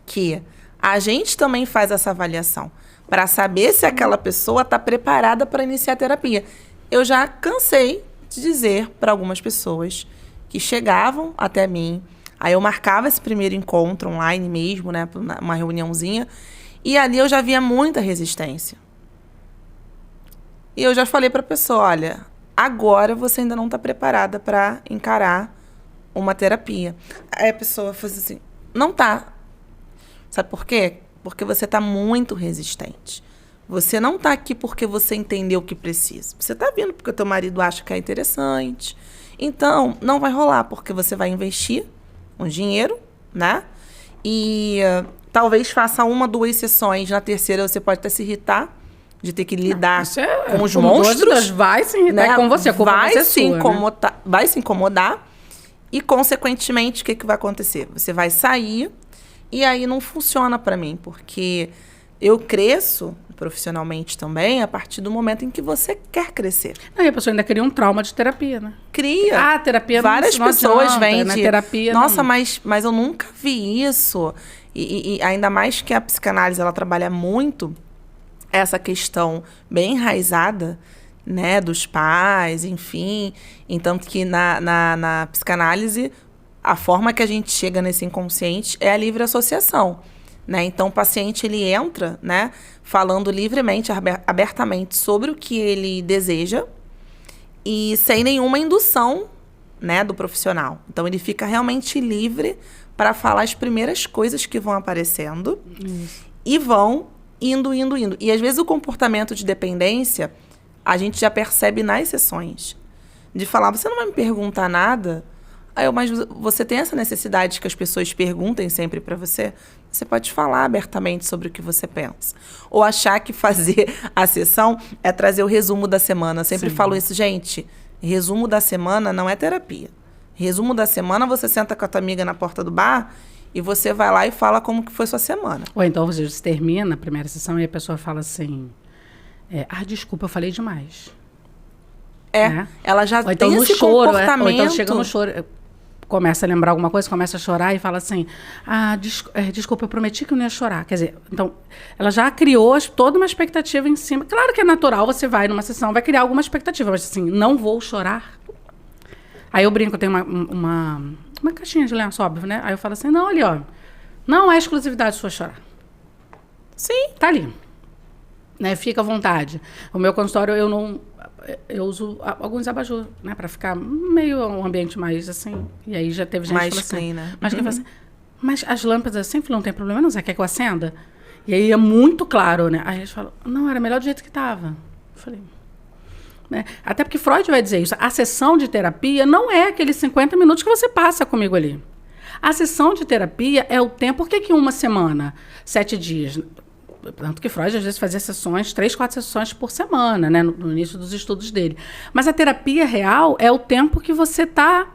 que a gente também faz essa avaliação para saber se aquela pessoa está preparada para iniciar a terapia. Eu já cansei de dizer para algumas pessoas que chegavam até mim. Aí eu marcava esse primeiro encontro online mesmo, né? Uma reuniãozinha. E ali eu já via muita resistência. E eu já falei para a pessoa, olha, agora você ainda não está preparada para encarar uma terapia. Aí a pessoa faz assim, não tá. Sabe por quê? Porque você está muito resistente. Você não está aqui porque você entendeu o que precisa. Você está vindo porque o teu marido acha que é interessante. Então, não vai rolar, porque você vai investir um dinheiro, né? E talvez faça 1, 2 sessões. Na terceira, você pode até se irritar de ter que lidar com os monstros. Vai se irritar, né? Com você, a culpa vai ser se sua, incomodar, né? Vai se incomodar. E, consequentemente, o que vai acontecer? Você vai sair e aí não funciona para mim, porque eu cresço profissionalmente também a partir do momento em que você quer crescer. E a pessoa ainda cria um trauma de terapia, né? Cria. Terapia várias não pessoas vêm de terapia. Nossa, mas eu nunca vi isso. E ainda mais que a psicanálise, ela trabalha muito essa questão bem enraizada, né, dos pais, enfim. Então, que na psicanálise, a forma que a gente chega nesse inconsciente é a livre associação. Né? Então, o paciente ele entra, né, falando livremente, abertamente sobre o que ele deseja e sem nenhuma indução, né, do profissional. Então, ele fica realmente livre para falar as primeiras coisas que vão aparecendo e vão indo. E, às vezes, o comportamento de dependência a gente já percebe nas sessões. De falar, você não vai me perguntar nada? Mas você tem essa necessidade que as pessoas perguntem sempre para você? Você pode falar abertamente sobre o que você pensa. Ou achar que fazer a sessão é trazer o resumo da semana. Eu sempre falo isso, gente. Resumo da semana não é terapia. Resumo da semana, você senta com a tua amiga na porta do bar e você vai lá e fala como que foi sua semana. Ou então você termina a primeira sessão e a pessoa fala assim, desculpa, eu falei demais. Ela já ou então tem esse choro, comportamento. Ou então chega no choro, começa a lembrar alguma coisa, começa a chorar e fala assim, desculpa, eu prometi que eu não ia chorar. Quer dizer, então, ela já criou toda uma expectativa em cima. Claro que é natural, você vai numa sessão, vai criar alguma expectativa, mas assim, não vou chorar. Aí eu brinco, eu tenho uma caixinha de lenço, óbvio, né? Aí eu falo assim, não, ali, ó, não é exclusividade sua chorar. Sim. Tá ali. né? Fica à vontade. O meu consultório, eu uso alguns abajur, né? Para ficar meio um ambiente mais assim. E aí já teve gente mais que falou clean, assim, né? mas, que fala assim, mas as lâmpadas sempre não tem problema, não? Você quer que eu acenda? E aí é muito claro, né? Aí eles falam, não, era melhor do jeito que estava. Eu falei... Né? Até porque Freud vai dizer isso. A sessão de terapia não é aqueles 50 minutos que você passa comigo ali. A sessão de terapia é o tempo... Por que uma semana? 7 dias? Tanto que Freud, às vezes, fazia sessões, 3, 4 sessões por semana, né? No início dos estudos dele. Mas a terapia real é o tempo que você está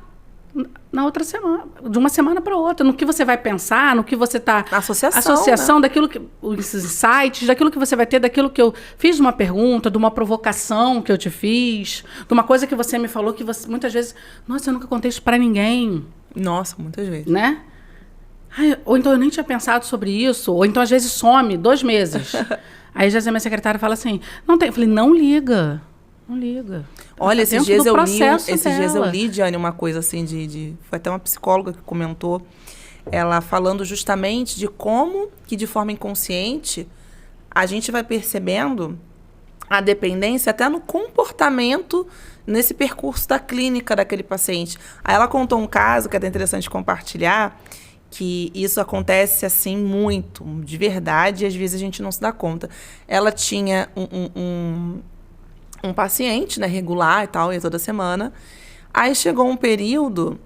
na outra semana, de uma semana para outra, no que você vai pensar, no que você está... Associação, né? Daquilo que... Os insights, daquilo que você vai ter, daquilo que eu fiz uma pergunta, de uma provocação que eu te fiz, de uma coisa que você me falou que você, muitas vezes... Nossa, eu nunca contei isso para ninguém. Nossa, muitas vezes. Né? Ai, ou então eu nem tinha pensado sobre isso, ou então às vezes some 2 meses. Aí já minha secretária fala assim, não tem... Eu falei, não liga. Não liga. Olha, esses dias eu li, Diane, uma coisa assim foi até uma psicóloga que comentou, ela falando justamente de como que de forma inconsciente a gente vai percebendo a dependência até no comportamento nesse percurso da clínica daquele paciente. Aí ela contou um caso que é até interessante compartilhar, que isso acontece assim muito, de verdade, e às vezes a gente não se dá conta. Ela tinha um paciente, né, regular e tal, ia toda semana. Aí chegou um período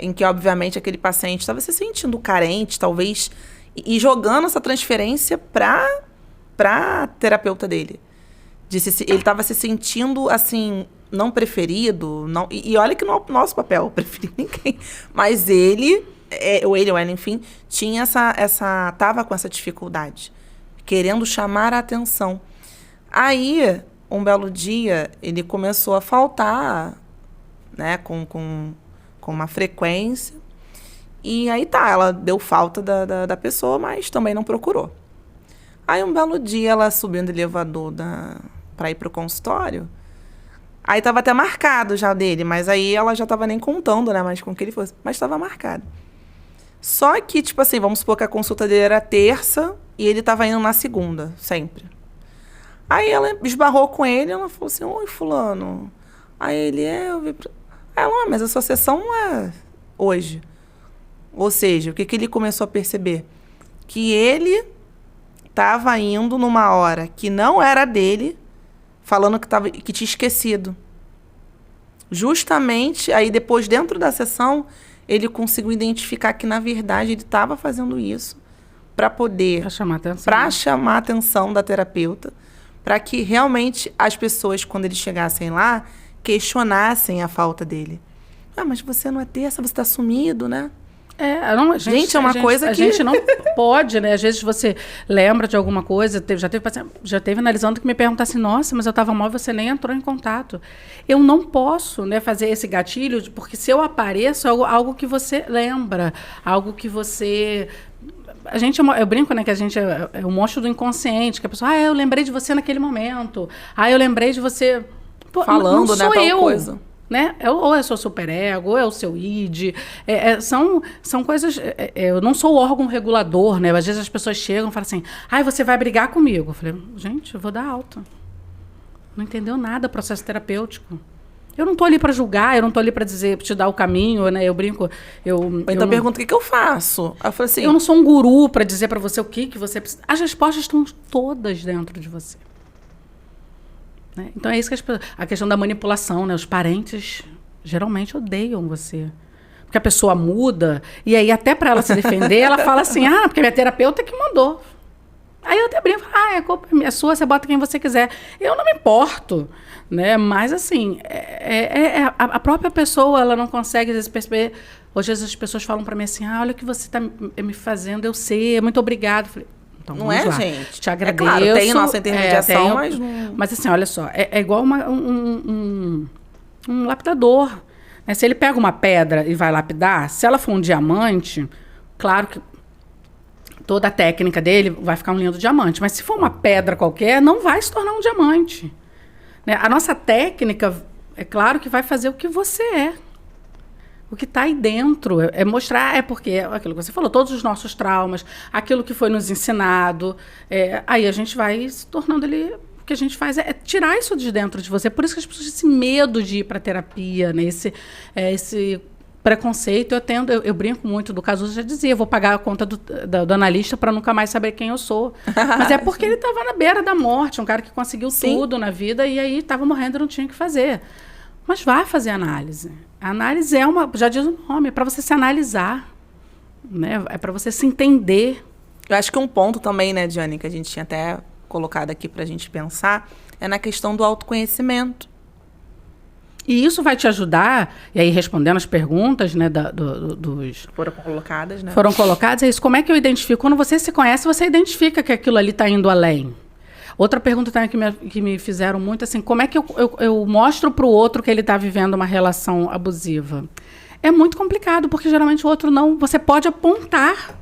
em que, obviamente, aquele paciente estava se sentindo carente, talvez, e jogando essa transferência para terapeuta dele. Ele estava se sentindo, assim, não preferido. Não, e olha que não é o nosso papel preferir ninguém. Mas ele, ou ela, enfim, tinha tava com essa dificuldade, querendo chamar a atenção. Aí... Um belo dia, ele começou a faltar, né, com uma frequência. E aí ela deu falta da pessoa, mas também não procurou. Aí um belo dia, ela subiu no elevador para ir pro consultório. Aí estava até marcado já dele, mas aí ela já estava nem contando, né, mas com que ele fosse. Mas estava marcado. Só que, tipo assim, vamos supor que a consulta dele era terça e ele estava indo na segunda, sempre. Aí ela esbarrou com ele, ela falou assim, oi, fulano. Aí ele, eu vi... Ela, mas a sua sessão não é hoje. Ou seja, o que ele começou a perceber? Que ele estava indo numa hora que não era dele, falando que tinha esquecido. Justamente, aí depois, dentro da sessão, ele conseguiu identificar que, na verdade, ele estava fazendo isso para poder... Para chamar a atenção da terapeuta, para que realmente as pessoas, quando eles chegassem lá, questionassem a falta dele. Ah, mas você não é terça, você está sumido, né? Gente, é uma coisa que... A gente não pode, né? Às vezes você lembra de alguma coisa, já teve analisando que me pergunta assim, nossa, mas eu estava mal e você nem entrou em contato. Eu não posso, né, fazer esse gatilho, porque se eu apareço, é algo que você lembra, algo que você... eu brinco, né, que a gente é o monstro do inconsciente, que a pessoa, eu lembrei de você naquele momento, eu lembrei de você... Pô, falando, não sou né, eu, tal coisa. Né? Ou é o seu superego, ou é o seu id. São coisas... eu não sou o órgão regulador, né? Às vezes as pessoas chegam e falam assim, você vai brigar comigo. Eu falei, gente, eu vou dar alta. Não entendeu nada processo terapêutico. Eu não estou ali para julgar, eu não estou ali para dizer, pra te dar o caminho, né? Eu brinco. Então pergunta o que eu faço. Eu falei assim, eu não sou um guru para dizer para você o que você precisa. As respostas estão todas dentro de você. Né? Então é isso que a questão da manipulação, né? Os parentes geralmente odeiam você. Porque a pessoa muda, e aí até para ela se defender, ela fala assim, porque minha terapeuta que mandou. Aí eu até brinco, a culpa é sua, você bota quem você quiser. Eu não me importo, né? Mas assim, a própria pessoa, ela não consegue às vezes perceber. Hoje as pessoas falam para mim assim, olha o que você está me fazendo, eu sei, muito obrigada. Eu falei, então, não é, lá. gente? Te agradeço. É claro, tem nossa intermediação, mas não... Mas assim, olha só, é igual um lapidador. Né? Se ele pega uma pedra e vai lapidar, se ela for um diamante, claro que toda a técnica dele vai ficar um lindo diamante. Mas se for uma pedra qualquer, não vai se tornar um diamante. Né? A nossa técnica, é claro que vai fazer o que você é. O que está aí dentro é mostrar, porque aquilo que você falou, todos os nossos traumas, aquilo que foi nos ensinado, aí a gente vai se tornando ali. O que a gente faz é tirar isso de dentro de você. Por isso que as pessoas têm esse medo de ir para terapia, né? Esse preconceito. Eu brinco muito do Cazuza, já dizia, eu vou pagar a conta do analista para nunca mais saber quem eu sou. Mas é porque ele estava na beira da morte, um cara que conseguiu tudo na vida e aí estava morrendo e não tinha o que fazer. Mas vá fazer análise. A análise já diz o nome, é para você se analisar, né? É para você se entender. Eu acho que um ponto também, né, Diane, que a gente tinha até colocado aqui para a gente pensar, é na questão do autoconhecimento. E isso vai te ajudar, e aí respondendo as perguntas, né, dos... Foram colocadas, né? Foram colocadas, é isso. Como é que eu identifico? Quando você se conhece, você identifica que aquilo ali está indo além. Outra pergunta também que me fizeram muito, assim, como é que eu mostro para o outro que ele está vivendo uma relação abusiva? É muito complicado, porque geralmente o outro não... Você pode apontar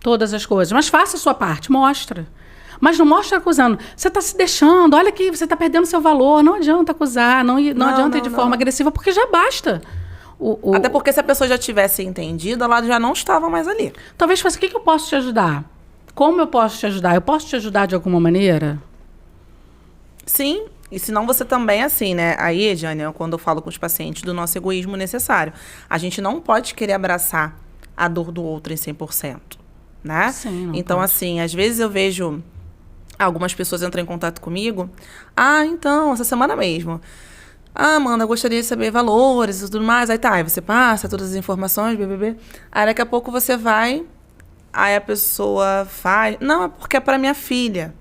todas as coisas, mas faça a sua parte, mostra. Mas não mostra acusando. Você está se deixando, olha aqui, você está perdendo seu valor, não adianta acusar, não adianta ir de forma agressiva, porque já basta. Até porque se a pessoa já tivesse entendido, ela já não estava mais ali. Talvez fosse, o que eu posso te ajudar? Como eu posso te ajudar? Eu posso te ajudar de alguma maneira? Sim, e senão você também, assim, né? Aí, Jane, quando eu falo com os pacientes do nosso egoísmo necessário, a gente não pode querer abraçar a dor do outro em 100%, né? Sim, então, pode. Assim, às vezes eu vejo algumas pessoas entram em contato comigo. Então, essa semana mesmo. Amanda, eu gostaria de saber valores e tudo mais. Aí você passa todas as informações, BBB. Aí daqui a pouco você vai... Aí a pessoa faz... Não, é porque é para minha filha.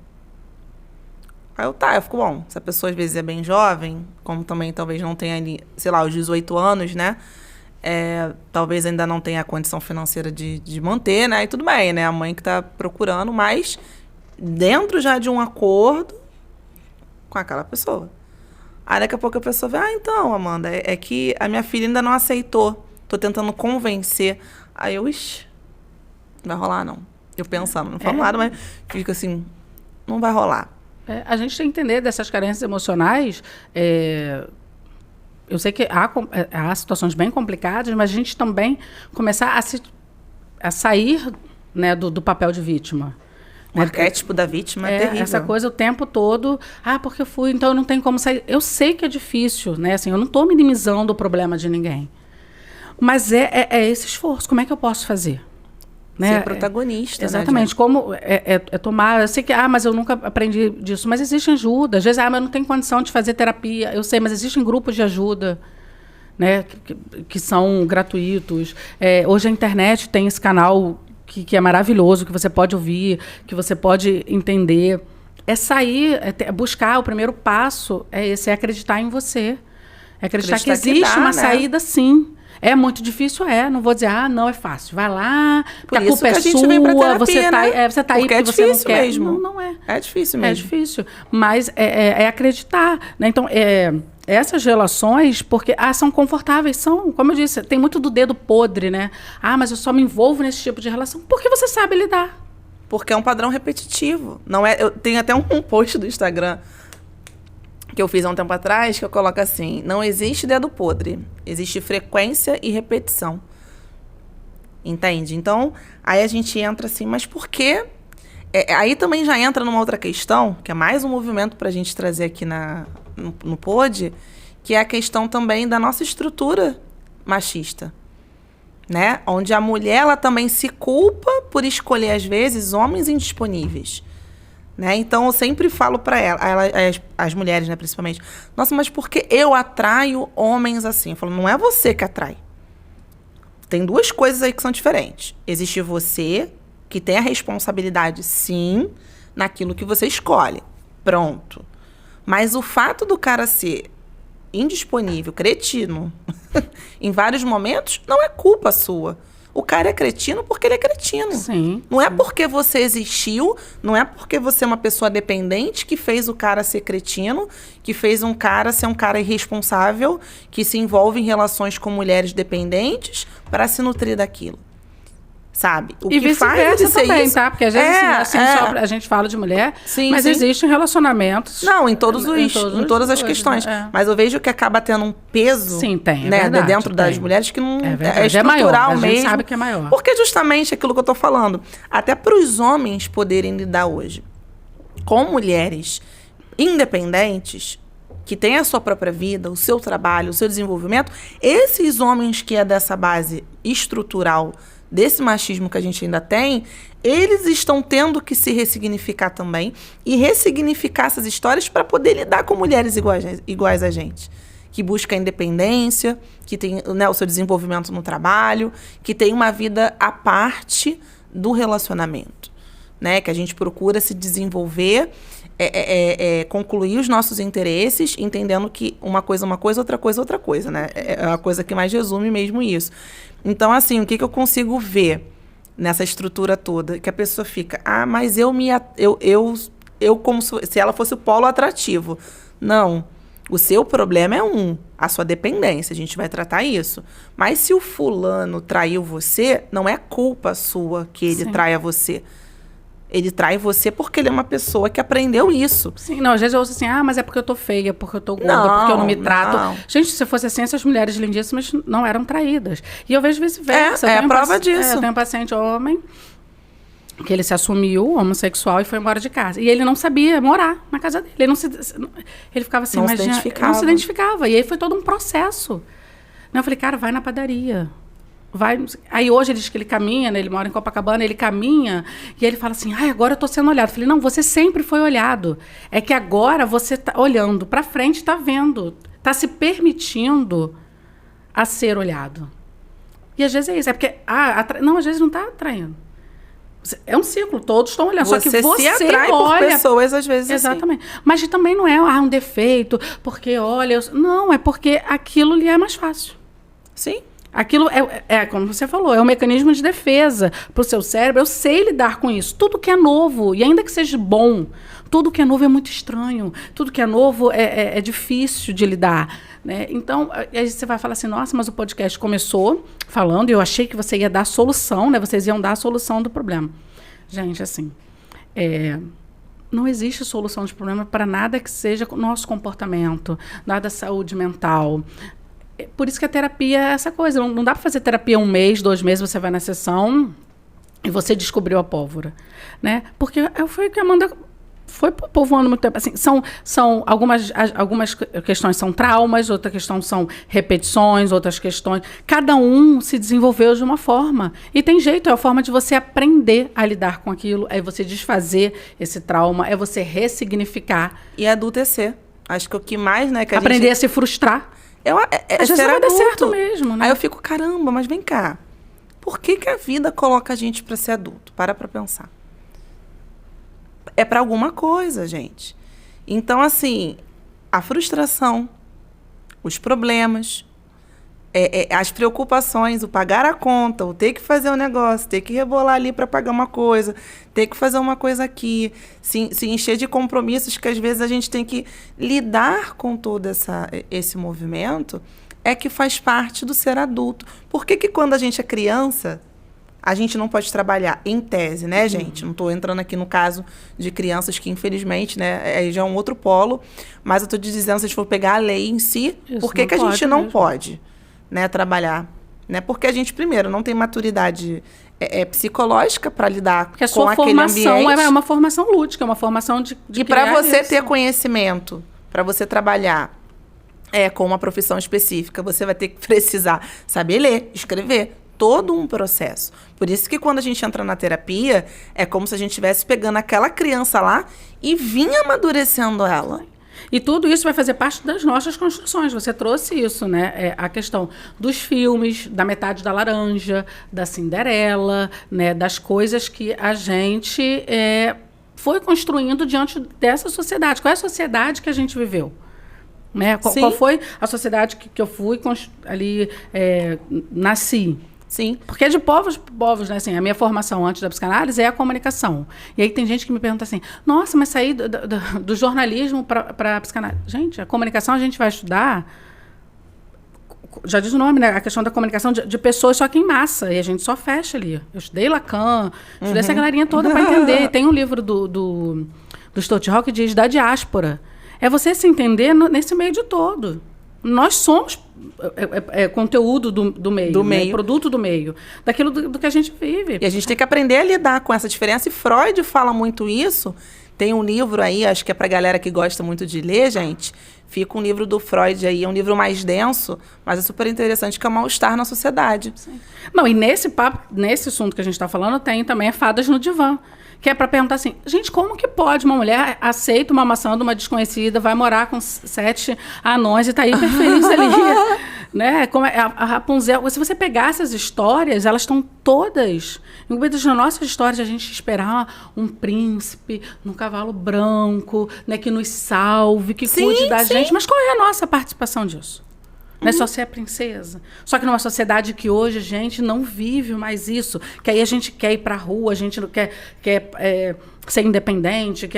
Aí eu fico, bom, se a pessoa às vezes é bem jovem, como também talvez não tenha ali, sei lá, os 18 anos, né? Talvez ainda não tenha a condição financeira de manter, né? E tudo bem, né? A mãe que tá procurando, mas dentro já de um acordo com aquela pessoa. Aí daqui a pouco a pessoa vê, então, Amanda, é que a minha filha ainda não aceitou. Tô tentando convencer. Aí eu, não vai rolar, não. Eu pensando, não falo nada, mas fico assim, não vai rolar. A gente tem que entender dessas carências emocionais. Eu sei que há situações bem complicadas, mas a gente também começar a sair, né, do papel de vítima. O arquétipo da vítima é terrível. Essa coisa o tempo todo, porque eu fui, então eu não tenho como sair. Eu sei que é difícil, né? Assim, eu não estou minimizando o problema de ninguém. Mas é esse esforço. Como é que eu posso fazer? Né? Ser protagonista, exatamente. Né, como tomar... Eu sei que, mas eu nunca aprendi disso. Mas existe ajuda. Às vezes, mas eu não tenho condição de fazer terapia. Eu sei, mas existem grupos de ajuda, né? Que são gratuitos. Hoje a internet tem esse canal que é maravilhoso, que você pode ouvir, que você pode entender. É sair, buscar. O primeiro passo é esse, é acreditar em você. É acreditar que existe uma saída, sim. É muito difícil, não vou dizer, não é fácil. Vai lá, porque a culpa é sua, você tá aí porque você não quer. Mesmo. Não é. É difícil mesmo. É difícil, mas é acreditar, né? Então, essas relações, porque são confortáveis, são, como eu disse, tem muito do dedo podre, né? Mas eu só me envolvo nesse tipo de relação porque você sabe lidar. Porque é um padrão repetitivo. Não é, eu tenho até um post do Instagram que eu fiz há um tempo atrás, que eu coloco assim, não existe dedo podre, existe frequência e repetição. Entende? Então, aí a gente entra assim, mas por quê? Aí também já entra numa outra questão, que é mais um movimento para a gente trazer aqui no Pod, que é a questão também da nossa estrutura machista, né? Onde a mulher, ela também se culpa por escolher, às vezes, homens indisponíveis. Né? Então, eu sempre falo para as mulheres, né, principalmente, nossa, mas por que eu atraio homens assim? Eu falo, não é você que atrai. Tem duas coisas aí que são diferentes. Existe você, que tem a responsabilidade, sim, naquilo que você escolhe. Pronto. Mas o fato do cara ser indisponível, cretino, em vários momentos, não é culpa sua. O cara é cretino porque ele é cretino. Sim, não é porque você existiu, não é porque você é uma pessoa dependente que fez o cara ser cretino, que fez um cara ser um cara irresponsável, que se envolve em relações com mulheres dependentes para se nutrir daquilo. sabe? O e que faz ele ser também, isso... tá? Porque às vezes só a gente fala de mulher, mas existem relacionamentos... Não, em todas as questões. Mas eu vejo que acaba tendo um peso, sim, tem, né, dentro das mulheres que não é maior, estrutural mesmo. A gente sabe que é maior. Porque justamente aquilo que eu tô falando, até para os homens poderem lidar hoje com mulheres independentes, que têm a sua própria vida, o seu trabalho, o seu desenvolvimento, esses homens que é dessa base estrutural, desse machismo que a gente ainda tem, eles estão tendo que se ressignificar também e ressignificar essas histórias para poder lidar com mulheres iguais a gente. Que busca a independência, que tem, né, o seu desenvolvimento no trabalho, que tem uma vida à parte do relacionamento, né? Que a gente procura se desenvolver, concluir os nossos interesses, entendendo que uma coisa, outra coisa, né? É a coisa que mais resume mesmo isso. Então, assim, o que eu consigo ver nessa estrutura toda? Que a pessoa fica, mas eu como se ela fosse o polo atrativo. Não. O seu problema é a sua dependência. A gente vai tratar isso. Mas se o fulano traiu você, não é culpa sua que ele traia você. Ele trai você porque ele é uma pessoa que aprendeu isso. Sim, não, às vezes eu ouço assim, mas é porque eu tô feia, porque eu tô gorda, porque eu não me trato. Não. Gente, se fosse assim, essas mulheres lindíssimas não eram traídas. E eu vejo vice-versa. É a prova disso. Eu tenho um paciente homem que ele se assumiu homossexual e foi embora de casa. E ele não sabia morar na casa dele. Ele ficava assim, não se identificava. E aí foi todo um processo. Eu falei, cara, vai na padaria. Aí hoje ele diz que ele caminha, né? Ele mora em Copacabana, ele caminha e ele fala assim, agora eu tô sendo olhado. Eu falei, não, você sempre foi olhado. É que agora você tá olhando pra frente, tá vendo, tá se permitindo a ser olhado. E às vezes é isso, é porque, não, às vezes não tá atraindo. É um ciclo, todos estão olhando, só que você se atrai olha... por pessoas, às vezes, exatamente. Assim. Mas também não é um defeito, porque, olha... Não, é porque aquilo lhe é mais fácil. Sim. Aquilo como você falou, é um mecanismo de defesa para o seu cérebro. Eu sei lidar com isso. Tudo que é novo, e ainda que seja bom, tudo que é novo é muito estranho. Tudo que é novo é difícil de lidar. Né? Então, aí você vai falar assim, nossa, mas o podcast começou falando, e eu achei que você ia dar a solução, né? Vocês iam dar a solução do problema. Gente, assim, não existe solução de problema para nada que seja nosso comportamento, nada saúde mental. Por isso que a terapia é essa coisa. Não dá para fazer terapia 1 mês, 2 meses, você vai na sessão e você descobriu a pólvora. Né? Porque foi o que a Amanda foi povoando muito tempo. Assim, são algumas questões são traumas, outra questão são repetições, outras questões. Cada um se desenvolveu de uma forma. E tem jeito, é a forma de você aprender a lidar com aquilo, é você desfazer esse trauma, é você ressignificar. E adultecer. Acho que o que mais, né? Que aprender a se frustrar. Às vezes vai dar certo mesmo, né? Aí eu fico, caramba, mas vem cá. Por que a vida coloca a gente para ser adulto? Para pensar. É para alguma coisa, gente. Então, assim, a frustração, os problemas, as preocupações, o pagar a conta, o ter que fazer um negócio, ter que rebolar ali para pagar uma coisa, ter que fazer uma coisa aqui, se encher de compromissos que às vezes a gente tem que lidar com todo esse movimento, é que faz parte do ser adulto. Por que quando a gente é criança, a gente não pode trabalhar em tese, né, gente? Não estou entrando aqui no caso de crianças que, infelizmente, né, aí já é um outro polo, mas eu estou te dizendo, se a gente for pegar a lei em si, por que a gente não pode, né, trabalhar? Né? Porque a gente, primeiro, não tem maturidade psicológica para lidar com aquele ambiente. Porque a sua formação é uma formação lúdica, é uma formação de e para você ter conhecimento, para você trabalhar com uma profissão específica, você vai ter que precisar saber ler, escrever, todo um processo. Por isso que quando a gente entra na terapia, é como se a gente estivesse pegando aquela criança lá e vinha amadurecendo ela. E tudo isso vai fazer parte das nossas construções. Você trouxe isso, né? A questão dos filmes, da Metade da Laranja, da Cinderela, né? Das coisas que a gente foi construindo diante dessa sociedade. Qual é a sociedade que a gente viveu? Né? Qual foi a sociedade que eu fui ali, nasci? Sim. Porque é de povos, né? Assim, a minha formação antes da psicanálise é a comunicação. E aí tem gente que me pergunta assim, nossa, mas sair do jornalismo para a psicanálise. Gente, a comunicação a gente vai estudar já diz o nome, né? A questão da comunicação de pessoas só que em massa. E a gente só fecha ali. Eu estudei Lacan, estudei essa galerinha toda para entender. Tem um livro do Stott Rock que diz da diáspora. É você se entender nesse meio de todo. Nós somos conteúdo do meio, do né? meio. Produto do meio. Daquilo do que a gente vive. E a gente tem que aprender a lidar com essa diferença. E Freud fala muito isso. Tem um livro aí, acho que é pra galera que gosta muito de ler, gente. Fica um livro do Freud aí, é um livro mais denso, mas é super interessante, que é o mal-estar na sociedade. Sim. Não, e nesse assunto que a gente está falando, tem também Fadas no Divã, que é para perguntar assim, gente, como que pode uma mulher aceita uma maçã de uma desconhecida, vai morar com 7 anões e tá hiper feliz ali, né? Como a Rapunzel, se você pegar essas histórias, elas estão todas incluídas nas nossas histórias, a gente esperar um príncipe num cavalo branco, né, que nos salve, que cuide da gente, mas qual é a nossa participação disso? Não é só ser a princesa. Só que numa sociedade que hoje a gente não vive mais isso. Que aí a gente quer ir pra rua, a gente não quer ser independente,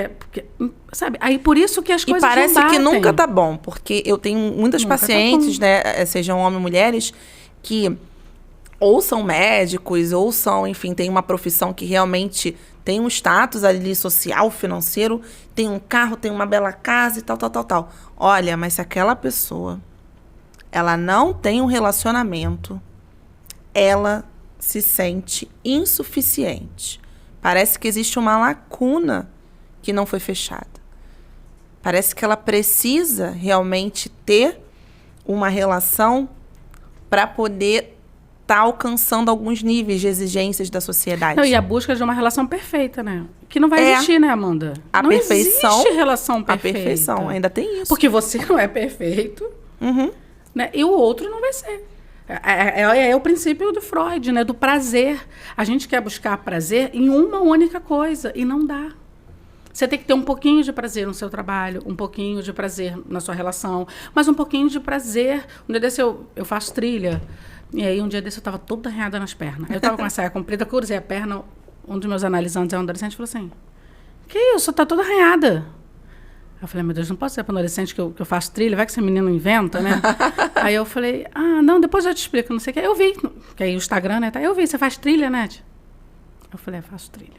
sabe? Aí por isso que as coisas não batem. E parece que nunca tá bom, porque eu tenho muitas pacientes, né, sejam homens ou mulheres, que ou são médicos, ou são, enfim, tem uma profissão que realmente tem um status ali social, financeiro, tem um carro, tem uma bela casa e tal. Olha, mas se aquela pessoa ela não tem um relacionamento, ela se sente insuficiente. Parece que existe uma lacuna que não foi fechada. Parece que ela precisa realmente ter uma relação para poder estar alcançando alguns níveis de exigências da sociedade. Não, e a busca de uma relação perfeita, né? Que não vai existir, né, Amanda? Não perfeição, existe relação perfeita. A perfeição, ainda tem isso. Porque você não é perfeito. Né? E o outro não vai ser. É o princípio do Freud, né? Do prazer. A gente quer buscar prazer em uma única coisa e não dá. Você tem que ter um pouquinho de prazer no seu trabalho, um pouquinho de prazer na sua relação, mas um pouquinho de prazer. Um dia desse eu faço trilha, e aí um dia desse eu estava toda arranhada nas pernas. Eu estava com a saia comprida, cruzei a perna, um dos meus analisantes é um adolescente, falou assim, que isso, tá toda arranhada. Eu falei, meu Deus, não posso ser para adolescente que eu faço trilha, vai que esse menino inventa, né? Aí eu falei, não, depois eu te explico, não sei o que. Eu vi, que aí o Instagram, né? Eu vi, você faz trilha, né? Eu falei, faço trilha.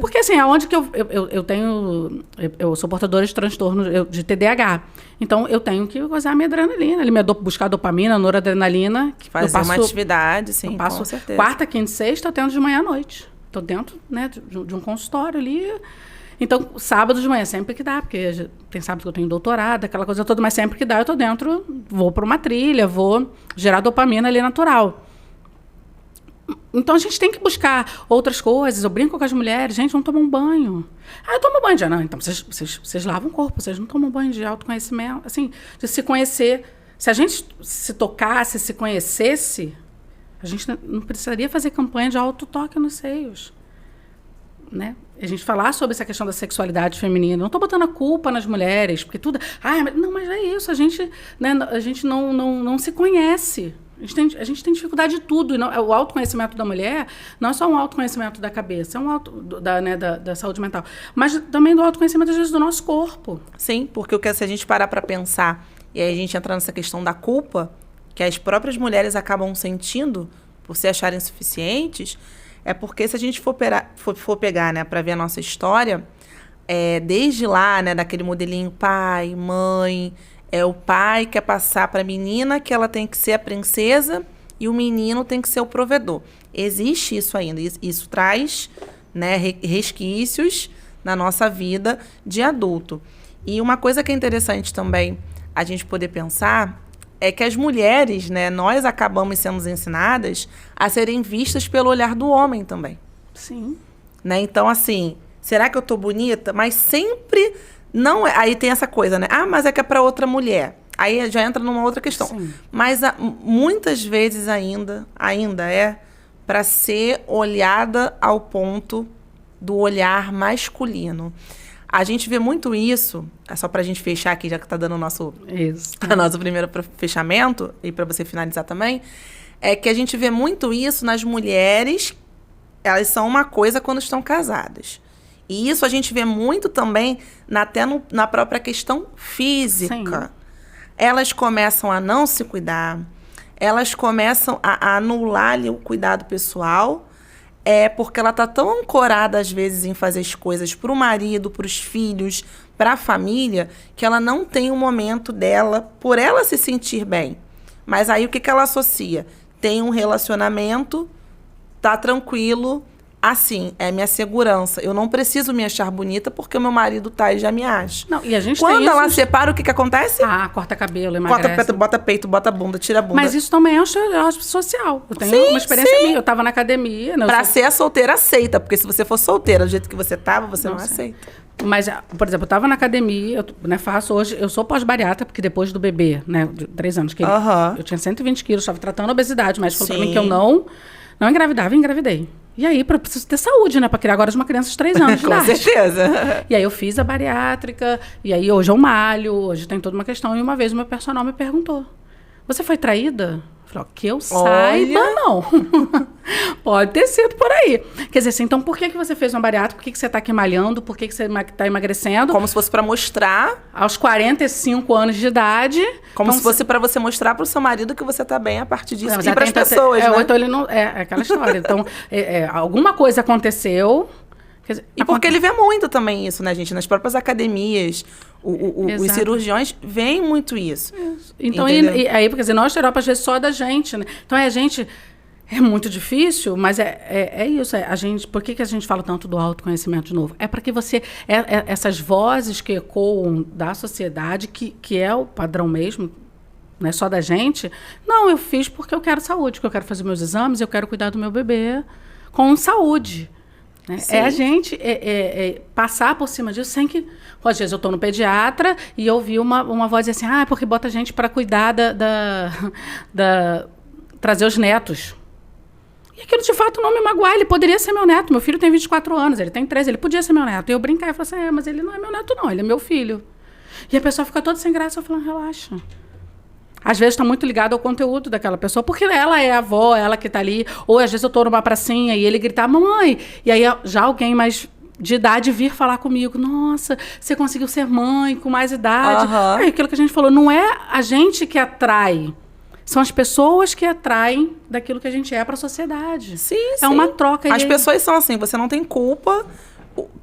Porque assim, aonde que eu tenho... Eu sou portadora de transtorno de TDAH. Então, eu tenho que usar a minha adrenalina. Buscar dopamina, noradrenalina. Fazer uma atividade, sim, eu passo com certeza. Quarta, quinta e sexta, eu atendo de manhã à noite. Estou dentro, né, de um consultório ali. Então, sábado de manhã, sempre que dá, porque tem sábado que eu tenho doutorado, aquela coisa toda, mas sempre que dá, eu estou dentro, vou para uma trilha, vou gerar dopamina ali natural. Então, a gente tem que buscar outras coisas. Eu brinco com as mulheres, gente, não tomam banho. Eu tomo banho já. Não, então, vocês lavam o corpo, vocês não tomam banho de autoconhecimento, assim, de se conhecer. Se a gente se tocasse, se conhecesse, a gente não precisaria fazer campanha de autotoque nos seios, né? A gente falar sobre essa questão da sexualidade feminina. Não estou botando a culpa nas mulheres, porque tudo... mas é isso, a gente, né, a gente não se conhece. A gente tem dificuldade de tudo. E o autoconhecimento da mulher não é só um autoconhecimento da cabeça, é um da saúde mental, mas também do autoconhecimento, às vezes, do nosso corpo. Sim, porque se a gente parar para pensar, e aí a gente entra nessa questão da culpa, que as próprias mulheres acabam sentindo por se acharem insuficientes, é porque se a gente for pegar, né, para ver a nossa história, desde lá, né, daquele modelinho pai, mãe, o pai quer passar para a menina que ela tem que ser a princesa e o menino tem que ser o provedor. Existe isso ainda. Isso traz, né, resquícios na nossa vida de adulto. E uma coisa que é interessante também a gente poder pensar é que as mulheres, né, nós acabamos sendo ensinadas a serem vistas pelo olhar do homem também. Sim. Né? Então, assim, será que eu tô bonita? Mas sempre não é. Aí tem essa coisa, né? Mas é que é para outra mulher. Aí já entra numa outra questão. Sim. Mas muitas vezes ainda é para ser olhada ao ponto do olhar masculino. A gente vê muito isso, só para a gente fechar aqui, já que está dando o nosso primeiro fechamento, e para você finalizar também, é que a gente vê muito isso nas mulheres, elas são uma coisa quando estão casadas. E isso a gente vê muito também até na própria questão física. Sim. Elas começam a não se cuidar, elas começam a anular ali o cuidado pessoal, porque ela tá tão ancorada, às vezes, em fazer as coisas pro marido, pros filhos, pra família, que ela não tem um momento dela, por ela se sentir bem. Mas aí, o que ela associa? Tem um relacionamento, tá tranquilo, assim, é minha segurança. Eu não preciso me achar bonita porque o meu marido tá e já me acha. Não, e a gente Quando tem ela isso... separa, o que acontece? corta cabelo, emagrece. Bota peito, bota bunda, tira a bunda. Mas isso também é um estereótipo social. Eu tenho uma experiência minha. Eu tava na academia... Né, ser a solteira, aceita. Porque se você for solteira do jeito que você tava, você não aceita. Mas, por exemplo, eu tava na academia, faço hoje... Eu sou pós-bariatra, porque depois do bebê, né? De 3 anos, que eu tinha 120 quilos, estava tratando obesidade, mas falou pra mim que eu não engravidava e engravidei. E aí, eu preciso ter saúde, né? Pra criar agora uma criança de 3 anos de idade. Com certeza. E aí, eu fiz a bariátrica. E aí, hoje eu malho. Hoje tem toda uma questão. E uma vez, o meu personal me perguntou. Você foi traída? Eu falei, que eu saiba, não. Pode ter sido por aí. Quer dizer, assim, então, por que você fez uma bariátrica? Por que você tá aqui malhando? Por que você tá emagrecendo? Como se fosse pra mostrar... Aos 45 anos de idade... Como se fosse pra você mostrar pro seu marido que você tá bem a partir disso. E pras pessoas, né? Então ele não... É aquela história. Então, alguma coisa aconteceu... Quer dizer, e porque ele vê muito também isso, né, gente? Nas próprias academias, os cirurgiões veem muito isso. Então, aí, porque nós estereótipos, às vezes, só da gente, né? Então, a gente... É muito difícil, mas é isso. A gente, por que a gente fala tanto do autoconhecimento de novo? É para que você... essas vozes que ecoam da sociedade, que é o padrão mesmo, não é só da gente. Não, eu fiz porque eu quero saúde, porque eu quero fazer meus exames, eu quero cuidar do meu bebê com saúde. Né? É a gente passar por cima disso sem que... Às vezes eu estou no pediatra e eu ouvi uma voz assim, porque bota a gente para cuidar trazer os netos. E aquilo, de fato, não me magoar. Ele poderia ser meu neto. Meu filho tem 24 anos, ele tem 13, ele podia ser meu neto. E eu brincar e falar assim, mas ele não é meu neto, não, ele é meu filho. E a pessoa fica toda sem graça, eu falando, relaxa. Às vezes está muito ligado ao conteúdo daquela pessoa, porque ela é a avó, ela que está ali. Ou às vezes eu estou numa pracinha e ele gritar, mamãe. E aí já alguém mais de idade vir falar comigo, nossa, você conseguiu ser mãe com mais idade. É aquilo que a gente falou, não é a gente que atrai. São as pessoas que atraem daquilo que a gente é para a sociedade. Sim, é uma troca. As pessoas são assim, você não tem culpa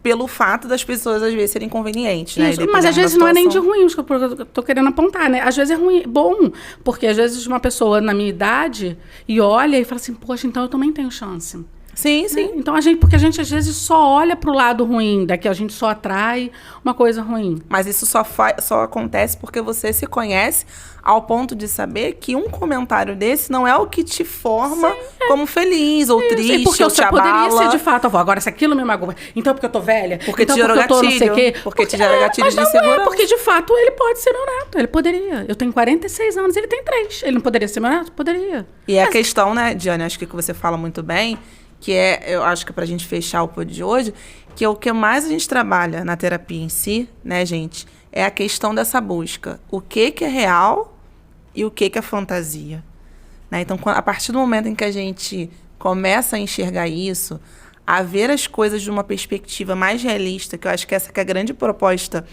pelo fato das pessoas, às vezes, serem inconvenientes, né? Mas às vezes não é nem de ruim, isso que eu tô querendo apontar, né? Às vezes é ruim, bom, porque às vezes uma pessoa na minha idade e olha e fala assim, poxa, então eu também tenho chance. Sim, sim. Né? Então, porque a gente às vezes só olha pro lado ruim, daqui a gente só atrai uma coisa ruim. Mas isso só acontece porque você se conhece ao ponto de saber que um comentário desse não é o que te forma como feliz ou triste, porque ou te abala. Poderia ser de fato, agora se aquilo me magoa, então porque eu tô velha, porque então te gerou gatilho, não sei o quê. Porque te gera gatilho de insegurança. Porque de fato ele pode ser meu neto, ele poderia. Eu tenho 46 anos, ele tem 3. Ele não poderia ser meu neto? Poderia. E a questão, né, Diane, acho que você fala muito bem, que eu acho que pra gente fechar o pod de hoje, que é o que mais a gente trabalha na terapia em si, né, gente, é a questão dessa busca. O que é real e o que é fantasia. Né? Então, a partir do momento em que a gente começa a enxergar isso, a ver as coisas de uma perspectiva mais realista, que eu acho que essa que é a grande proposta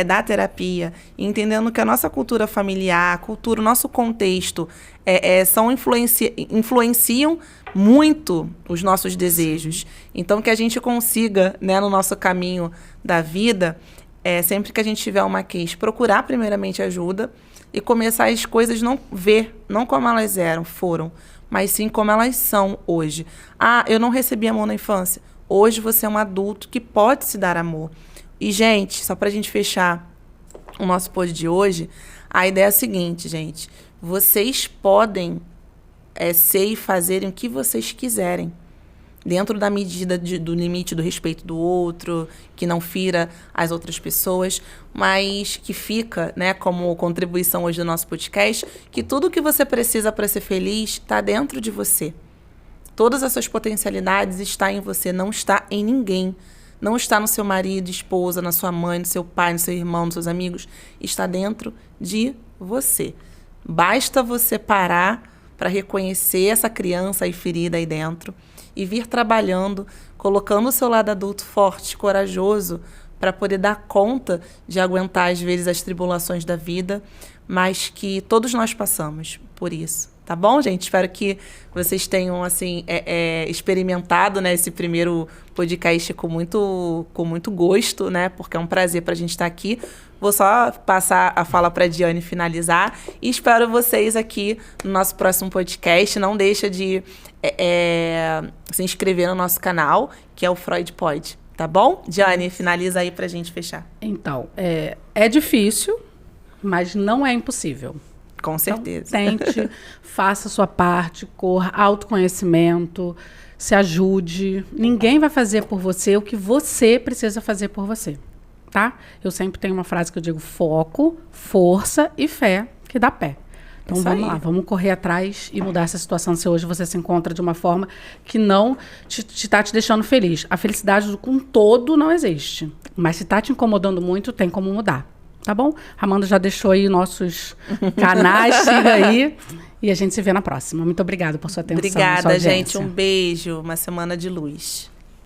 da terapia, entendendo que a nossa cultura familiar, o nosso contexto, influenciam muito os nossos desejos. Então, que a gente consiga, né, no nosso caminho da vida, sempre que a gente tiver uma queixa, procurar primeiramente ajuda e começar as coisas não como elas foram, mas sim como elas são hoje. Eu não recebi amor na infância. Hoje você é um adulto que pode se dar amor. E, gente, só pra gente fechar o nosso pod de hoje, a ideia é a seguinte, gente. Vocês podem ser e fazerem o que vocês quiserem. Dentro da medida do limite do respeito do outro, que não fira as outras pessoas, mas que fica, né, como contribuição hoje do nosso podcast, que tudo que você precisa para ser feliz está dentro de você. Todas as suas potencialidades estão em você, não está em ninguém. Não está no seu marido, esposa, na sua mãe, no seu pai, no seu irmão, nos seus amigos. Está dentro de você. Basta você parar para reconhecer essa criança aí ferida aí dentro e vir trabalhando, colocando o seu lado adulto forte, corajoso, para poder dar conta de aguentar, às vezes, as tribulações da vida, mas que todos nós passamos por isso, tá? Tá bom, gente? Espero que vocês tenham, assim, experimentado, né, esse primeiro podcast com muito gosto, né? Porque é um prazer pra gente estar aqui. Vou só passar a fala pra Diane finalizar. E espero vocês aqui no nosso próximo podcast. Não deixa de se inscrever no nosso canal, que é o Freud Pod. Tá bom? Diane, finaliza aí pra gente fechar. Então, é difícil, mas não é impossível. Com certeza. Então, tente, faça a sua parte, corra, autoconhecimento, se ajude. Ninguém vai fazer por você o que você precisa fazer por você, tá? Eu sempre tenho uma frase que eu digo: foco, força e fé, que dá pé. Então vamos lá, vamos correr atrás e mudar essa situação se hoje você se encontra de uma forma que não está te deixando feliz. A felicidade com todo não existe, mas se está te incomodando muito, tem como mudar. Tá bom? A Amanda já deixou aí nossos canais, siga aí. E a gente se vê na próxima. Muito obrigada por sua atenção. Obrigada, sua gente. Um beijo. Uma semana de luz.